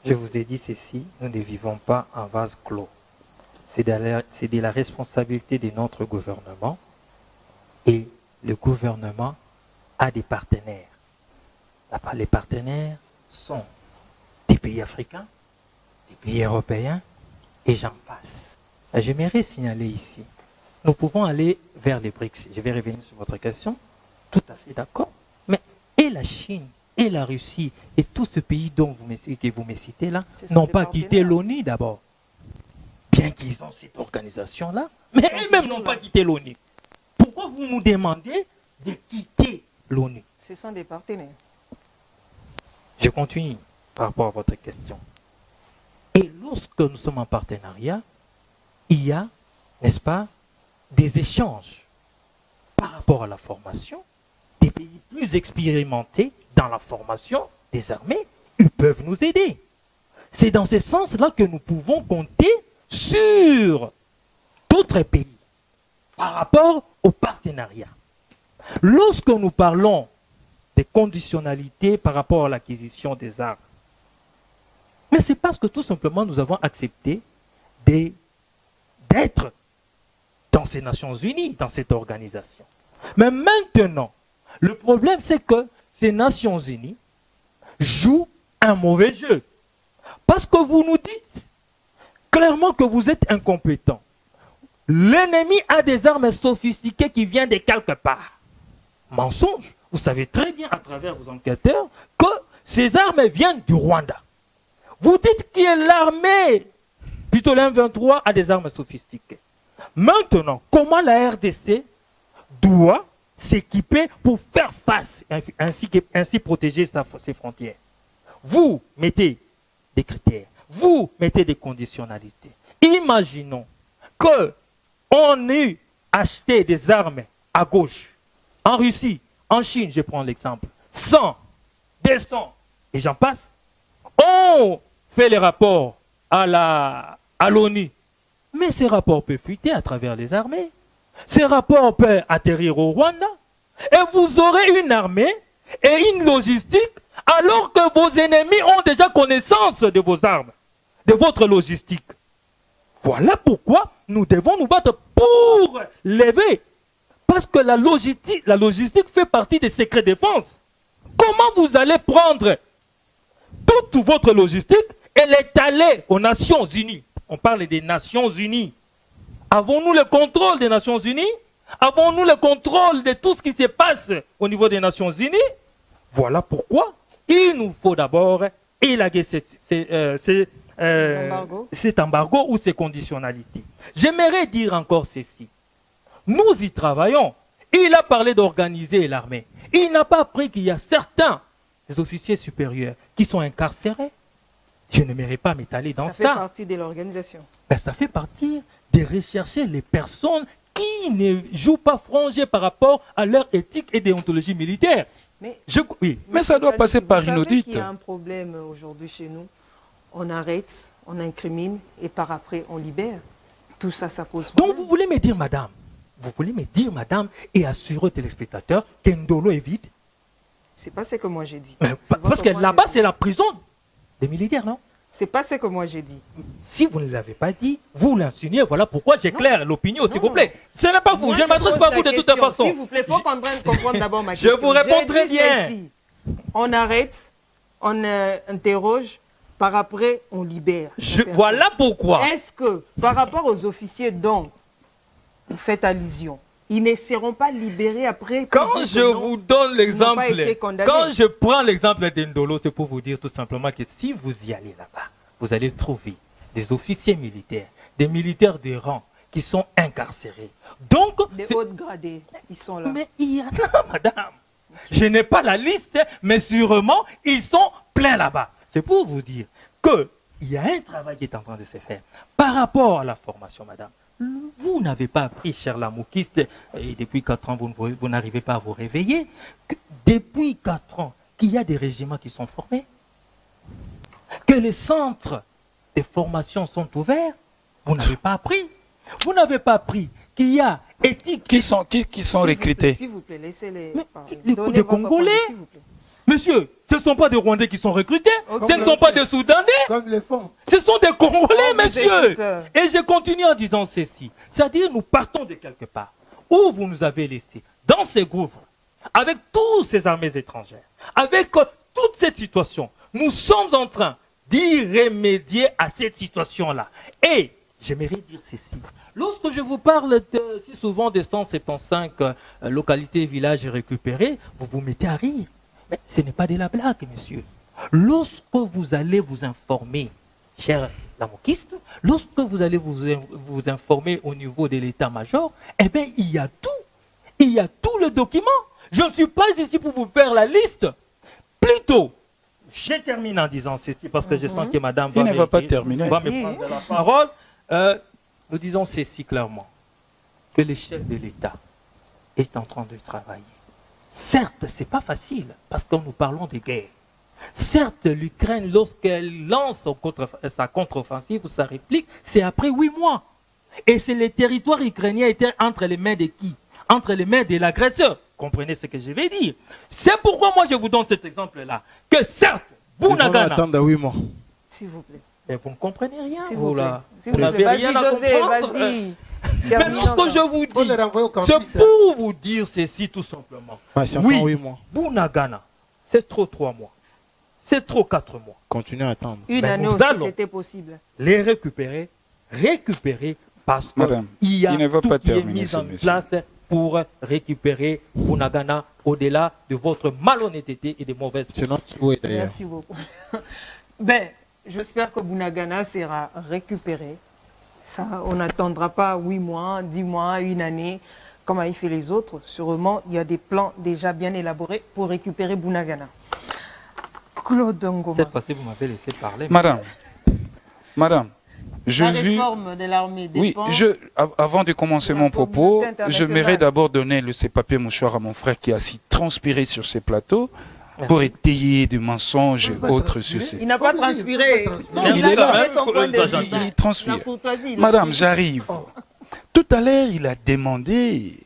je vous ai dit ceci, nous ne vivons pas en vase clos. C'est de la responsabilité de notre gouvernement et le gouvernement a des partenaires. Les partenaires sont des pays africains, des pays européens et j'en passe. J'aimerais signaler ici, nous pouvons aller vers les BRICS. Je vais revenir sur votre question, tout à fait d'accord. Mais et la Chine et la Russie et tous ces pays que vous me citez là n'ont pas quitté l'ONU d'abord. Bien qu'ils ont cette organisation-là, mais eux-mêmes n'ont pas quitté l'ONU. Pourquoi vous nous demandez de quitter l'ONU? Ce sont des partenaires. Je continue par rapport à votre question. Et lorsque nous sommes en partenariat, il y a, n'est-ce pas, des échanges par rapport à la formation. Des pays plus expérimentés dans la formation des armées, ils peuvent nous aider. C'est dans ce sens-là que nous pouvons compter sur d'autres pays par rapport au partenariat. Lorsque nous parlons des conditionnalités par rapport à l'acquisition des armes, mais c'est parce que tout simplement nous avons accepté d'être dans ces Nations Unies, dans cette organisation. Mais maintenant, le problème c'est que ces Nations Unies jouent un mauvais jeu. Parce que vous nous dites clairement que vous êtes incompétents. L'ennemi a des armes sophistiquées qui viennent de quelque part. Mensonge. Vous savez très bien à travers vos enquêteurs que ces armes viennent du Rwanda. Vous dites que l'armée, plutôt l'M23, a des armes sophistiquées. Maintenant, comment la RDC doit s'équiper pour faire face, ainsi protéger ses frontières? Vous mettez des critères, vous mettez des conditionnalités. Imaginons qu'on ait acheté des armes à gauche, en Russie, en Chine, je prends l'exemple, 100, 200, et j'en passe. On fait les rapports à l'ONU. Mais ces rapports peuvent fuiter à travers les armées. Ces rapports peuvent atterrir au Rwanda. Et vous aurez une armée et une logistique alors que vos ennemis ont déjà connaissance de vos armes, de votre logistique. Voilà pourquoi nous devons nous battre pour lever. Parce que la logistique fait partie des secrets de défense. Comment vous allez prendre toute votre logistique et l'étaler aux Nations Unies? On parle des Nations Unies. Avons-nous le contrôle des Nations Unies? Avons-nous le contrôle de tout ce qui se passe au niveau des Nations Unies? Voilà pourquoi il nous faut d'abord élaguer cet embargo ou ces conditionnalités. J'aimerais dire encore ceci. Nous y travaillons. Il a parlé d'organiser l'armée. Il n'a pas appris qu'il y a certains officiers supérieurs qui sont incarcérés. Je n'aimerais pas m'étaler dans ça. Ça fait partie de l'organisation. Ben, ça fait partie de rechercher les personnes qui ne jouent pas frangé par rapport à leur éthique et déontologie militaire. Mais, mais ça doit passer par une audite. Il y a un problème aujourd'hui chez nous. On arrête, on incrimine et par après on libère. Tout ça, ça pose problème. Donc vous voulez me dire, madame, vous voulez me dire, madame, et assurer aux téléspectateurs qu'Ndolo est vide? C'est pas ce que moi j'ai dit. Parce que là-bas, c'est la prison des militaires, non? C'est pas ce que moi j'ai dit. Si vous ne l'avez pas dit, vous l'insinuez, voilà pourquoi j'éclaire l'opinion, s'il vous plaît. Ce n'est pas vous, je ne m'adresse pas à vous de toute façon. S'il vous plaît, il faut comprendre d'abord ma question. Je vous réponds très bien. On arrête, on interroge, par après, on libère. Voilà pourquoi. Est-ce que, par rapport aux officiers dont vous faites allusion, ils ne seront pas libérés après? Quand je vous donne l'exemple, quand je prends l'exemple d'Ndolo, c'est pour vous dire tout simplement que si vous y allez là-bas, vous allez trouver des officiers militaires, des militaires de rang qui sont incarcérés. Donc, des hauts gradés, ils sont là. Mais il y en a, madame. Je n'ai pas la liste, mais sûrement, ils sont pleins là-bas. C'est pour vous dire qu'il y a un travail qui est en train de se faire. Par rapport à la formation, madame, vous n'avez pas appris, cher lamoukiste, et depuis 4 ans, vous n'arrivez pas à vous réveiller, que depuis 4 ans, qu'il y a des régiments qui sont formés, que les centres de formation sont ouverts, vous n'avez pas appris. Vous n'avez pas appris qu'il y a éthique. Qui sont recrutés? S'il vous plaît, laissez-les parler. Les coups de Congolais. Monsieur, ce ne sont pas des Rwandais qui sont recrutés, ce ne sont pas des Soudanais. Comme les fonds. Ce sont des Congolais, monsieur. Et je continue en disant ceci. C'est-à-dire, nous partons de quelque part où vous nous avez laissés, dans ces gouffres, avec toutes ces armées étrangères, avec toute cette situation. Nous sommes en train d'y remédier à cette situation-là. Et j'aimerais dire ceci. Lorsque je vous parle si souvent des 175 localités et villages récupérés, vous vous mettez à rire. Mais ce n'est pas de la blague, monsieur. Lorsque vous allez vous informer, cher lamoukiste, lorsque vous allez vous informer au niveau de l'état-major, eh bien, il y a tout. Il y a tout le document. Je ne suis pas ici pour vous faire la liste. Plutôt, je termine en disant ceci parce que je sens que madame va me prendre la parole. Nous disons ceci clairement, que le chef de l'État est en train de travailler. Certes, ce n'est pas facile, parce que nous parlons de guerre. Certes, l'Ukraine, lorsqu'elle lance sa contre-offensive ou sa réplique, c'est après 8 mois. Et c'est le territoire ukrainien était entre les mains de qui? Entre les mains de l'agresseur. Comprenez ce que je vais dire. C'est pourquoi moi je vous donne cet exemple-là. Que certes, Bunagana... attendre 8 mois. S'il vous plaît. Mais vous ne comprenez rien, vous là. Vous n'avez rien à comprendre. Mais lorsque je vous dis, c'est pour vous dire ceci tout simplement. Oui, Bunagana, c'est trop 3 mois. C'est trop 4 mois. Continuez à attendre. Une année aussi, c'était possible. Les récupérer parce qu'il y a tout qui est mis en place pour récupérer Bunagana au-delà de votre malhonnêteté et de mauvaises choses. Merci beaucoup. Ben, j'espère que Bunagana sera récupéré. Ça, on n'attendra pas 8 mois, 10 mois, 1 année, comme a fait les autres. Sûrement, il y a des plans déjà bien élaborés pour récupérer Bunagana. Claude Ngoma. Cette fois-ci, vous m'avez laissé parler. Madame, la réforme de l'armée dépend... Oui, avant de commencer mon propos, j'aimerais d'abord donner ce papier mouchoir à mon frère qui a si transpiré sur ces plateaux pour étayer des mensonges et autres sur ces... Il n'a pas transpiré. Il est là, il transpire. Madame, j'arrive. Tout à l'heure, il a demandé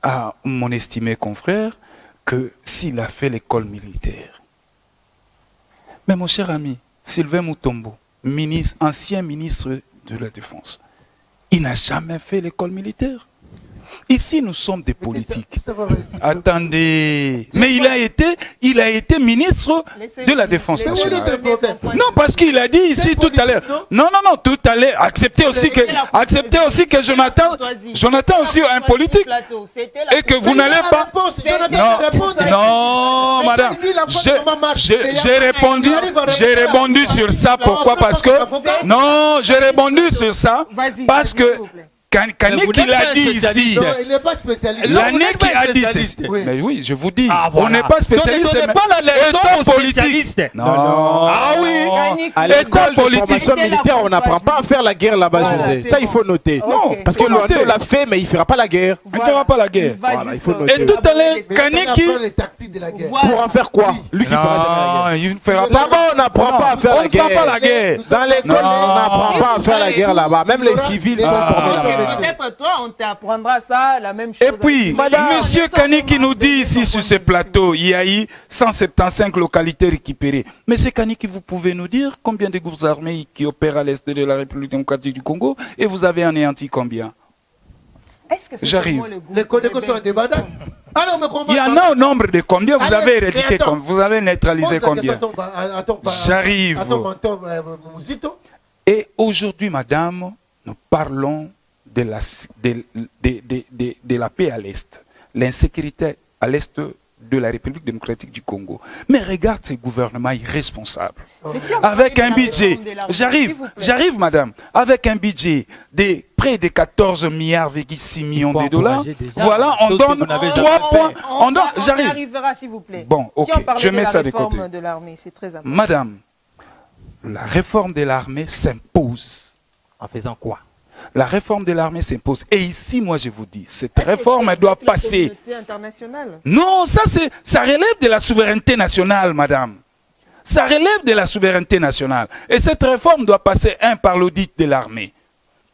à mon estimé confrère que s'il a fait l'école militaire. Mais mon cher ami, Sylvain Mutombo, ancien ministre de la Défense, il n'a jamais fait l'école militaire. Ici, nous sommes des politiques. Attendez. Mais il a été ministre de la Défense nationale. Non, parce qu'il a dit ici tout à l'heure. Non, tout à l'heure. Acceptez aussi que Jonathan aussi est un politique. Et que vous n'allez pas... Non, madame. J'ai répondu sur ça. Pourquoi? Parce que... Non, j'ai répondu sur ça. Parce que... Kanik qui l'a dit ici. Non, il n'est pas spécialiste. L'année qui a dit ceci. Mais oui, je vous dis, on n'est pas spécialiste. Ne pas la leçon politique. Non. Ah oui. À l'école de formation militaire, on n'apprend pas à faire la guerre là-bas, José. Ça, il faut noter. Non, parce que Luando l'a fait, mais il ne fera pas la guerre. Il ne fera pas la guerre. Voilà, il faut noter. Et tout à l'heure, Kanik qui... les tactiques de la guerre. Pour en faire quoi? Lui qui fera jamais la guerre. Il ne fera pas. D'abord, on n'apprend pas à faire la guerre. On n'apprend pas la guerre. Dans l'école, on n'apprend pas à faire la guerre là-bas. Même les civils sont formés là-bas. Peut-être toi, on t'apprendra ça, la même chose. Et puis, Monsieur Kani qui nous dit ici sur ce plateau, il y a eu 175 localités récupérées. Monsieur Kani, vous pouvez nous dire combien de groupes armés qui opèrent à l'est de la République démocratique du Congo et vous avez anéanti combien? J'arrive. Les connexions sont débattables. Il y en a au nombre de combien vous avez éradiqué, vous avez neutralisé combien? J'arrive. Et aujourd'hui, madame, nous parlons de la paix à l'Est, l'insécurité à l'Est de la République démocratique du Congo. Mais regarde ces gouvernements irresponsables. Avec un budget, j'arrive madame, avec un budget de près de 14 milliards, 6 millions de dollars, voilà, on donne 3 points. J'arrive. S'il vous plaît. Bon, ok, je mets ça de côté. Madame, la réforme de l'armée s'impose. En faisant quoi? La réforme de l'armée s'impose. Et ici, moi, je vous dis, cette réforme, elle doit passer. Non, ça relève de la souveraineté nationale, madame. Ça relève de la souveraineté nationale. Et cette réforme doit passer, par l'audit de l'armée.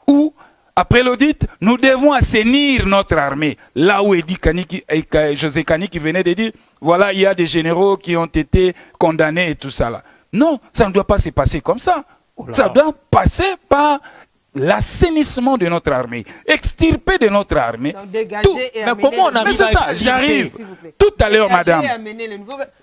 Ou, après l'audit, nous devons assainir notre armée. Là où José Kani qui venait de dire, voilà, il y a des généraux qui ont été condamnés et tout ça là. Non, ça ne doit pas se passer comme ça. Ça doit passer par l'assainissement de notre armée, extirper de notre armée. Mais comment on arrive à ça? J'arrive. Tout à l'heure, madame.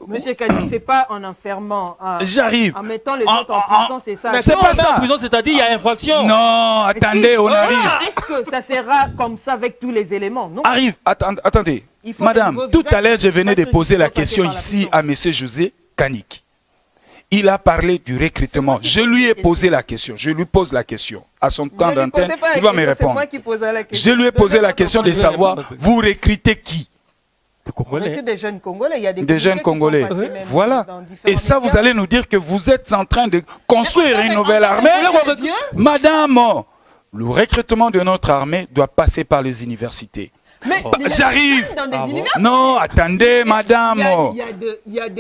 Monsieur Kani, c'est pas en enfermant. J'arrive. En mettant les autres en prison, c'est ça. Mais c'est pas ça. En prison, c'est-à-dire il y a infraction. Non, attendez, on arrive. Est-ce que ça sera comme ça avec tous les éléments? Non. Arrive. Attendez. Madame, tout à l'heure, je venais de poser la question ici à monsieur José Kani. Il a parlé du recrutement. Je lui ai posé la question. Je lui pose la question. À son temps d'antenne, il va me répondre. Je lui ai posé la question de savoir, vous recrutez qui? Des jeunes Congolais. Il y a des jeunes Congolais. Voilà. Et ça, vous allez nous dire que vous êtes en train de construire une nouvelle armée. Madame, le recrutement de notre armée doit passer par les universités. J'arrive. Non, attendez, madame.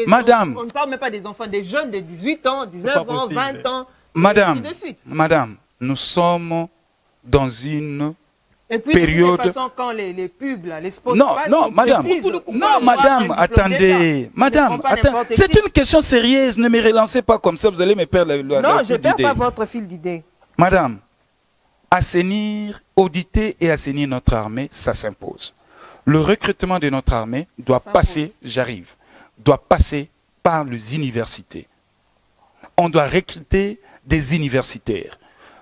Madame. On ne parle même pas des enfants, des jeunes de 18 ans, 19 ans, 20 ans. Madame, madame, nous sommes dans une période. De toute façon, quand les pubs, les spots non, madame. Non, madame, attendez. Madame, attendez. C'est une question sérieuse. Ne me relancez pas comme ça. Vous allez me perdre la non, je ne perds pas votre fil d'idée. Madame. Assainir, auditer et assainir notre armée, ça s'impose. Le recrutement de notre armée doit passer, doit passer par les universités. On doit recruter des universitaires.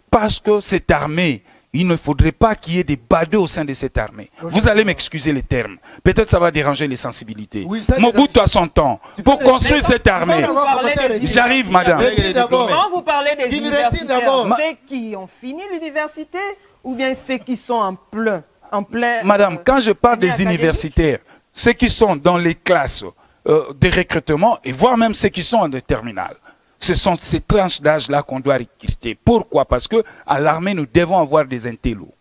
Parce que cette armée, il ne faudrait pas qu'il y ait des badauds au sein de cette armée. Vous allez m'excuser les termes. Peut-être ça va déranger les sensibilités. Oui, Mobutu a son temps pour construire cette armée. J'arrive, madame. Quand vous parlez des universitaires, ceux qui ont fini l'université ou bien ceux qui sont en plein... Madame, quand je parle des universitaires, ceux qui sont dans les classes de recrutement et voire même ceux qui sont en terminale. Ce sont ces tranches d'âge-là qu'on doit recruter. Pourquoi? Parce qu'à l'armée, nous devons avoir des intellos.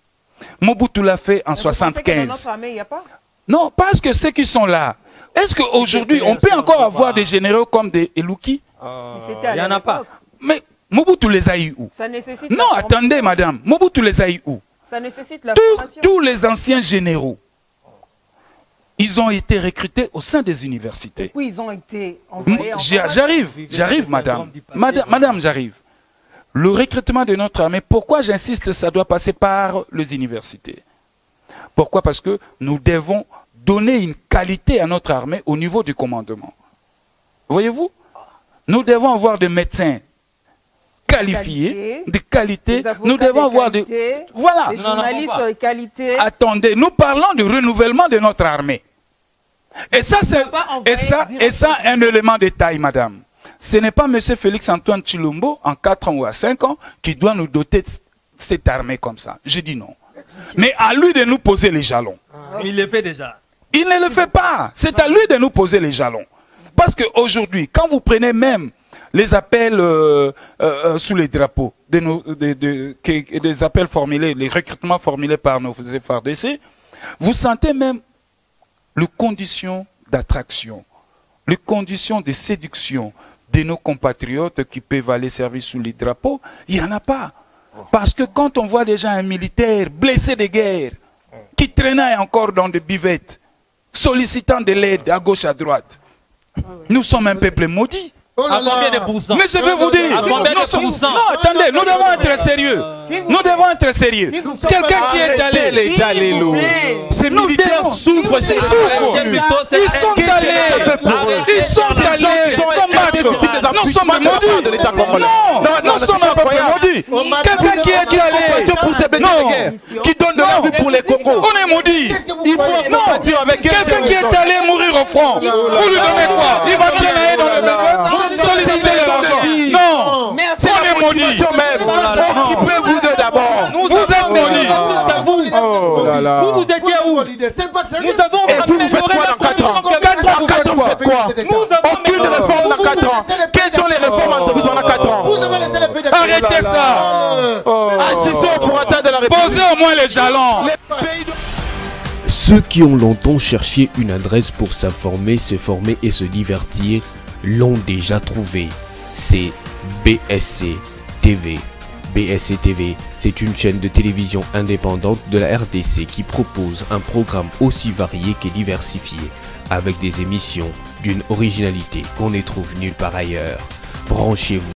Mobutu l'a fait en 1975. Dans notre armée, il n'y a pas? Non, parce que ceux qui sont là, est-ce qu'aujourd'hui, on peut encore avoir des généraux comme des Elouki? Il n'y en a pas. Mais Mobutu les a eu où? Ça nécessite non, attendez, madame. Mobutu les a eu où? Ça nécessite la formation. Tous les anciens généraux, ils ont été recrutés au sein des universités. Oui, ils ont été envoyés en J'arrive, madame. Madame, j'arrive. Le recrutement de notre armée, pourquoi j'insiste, ça doit passer par les universités. Pourquoi? Parce que nous devons donner une qualité à notre armée au niveau du commandement. Voyez-vous? Nous devons avoir des médecins qualifiés, de qualité. Nous devons avoir des... Voilà. Des journalistes de qualité. Attendez, nous parlons du renouvellement de notre armée. Et ça, c'est un élément de taille, madame. Ce n'est pas M. Félix Antoine Tshilombo, en 4 ans ou à 5 ans, qui doit nous doter de cette armée comme ça. Je dis non. Mais à lui de nous poser les jalons. Il le fait déjà. Il ne le fait pas. C'est à lui de nous poser les jalons. Parce qu'aujourd'hui, quand vous prenez même les appels sous les drapeaux, des appels formulés, les recrutements formulés par nos FARDC, vous sentez même les conditions d'attraction, les conditions de séduction de nos compatriotes qui peuvent aller servir sous les drapeaux, il n'y en a pas. Parce que quand on voit déjà un militaire blessé de guerre, qui traînait encore dans des buvettes, sollicitant de l'aide à gauche, à droite, nous sommes un peuple maudit. À combien de pourcents? Mais je vais vous dire, non, attendez, nous devons être sérieux. Nous devons être sérieux. Quelqu'un qui est allé, ces militaires souffrent, ils sont allés combattre. Nous sommes maudits. Non, nous sommes un peuple maudit. Quelqu'un qui est allé pour ces blessés qui donne de la vie pour les Congos. On est maudit. Il faut combattre avec quelqu'un qui est allé mourir au front. Vous lui donnez quoi? Il va traîner dans le même. Solliciter l'argent. Non, c'est on est maudit. Occupez-vous de d'abord. Vous êtes maudits. Vous étiez où? Nous avons et vous faites quoi dans 4 ans? 4 ans, vous faites quoi? Aucune réforme dans 4 ans. Quelles sont les réformes entreprises pendant 4 ans? Arrêtez ça. Agissons pour atteindre la République. Posez au moins les jalons. Ceux qui ont longtemps cherché une adresse pour s'informer, se former et se divertir l'ont déjà trouvé. C'est BSC TV. BSC TV, c'est une chaîne de télévision indépendante de la RDC qui propose un programme aussi varié que diversifié, avec des émissions d'une originalité qu'on ne trouve nulle part ailleurs. Branchez-vous.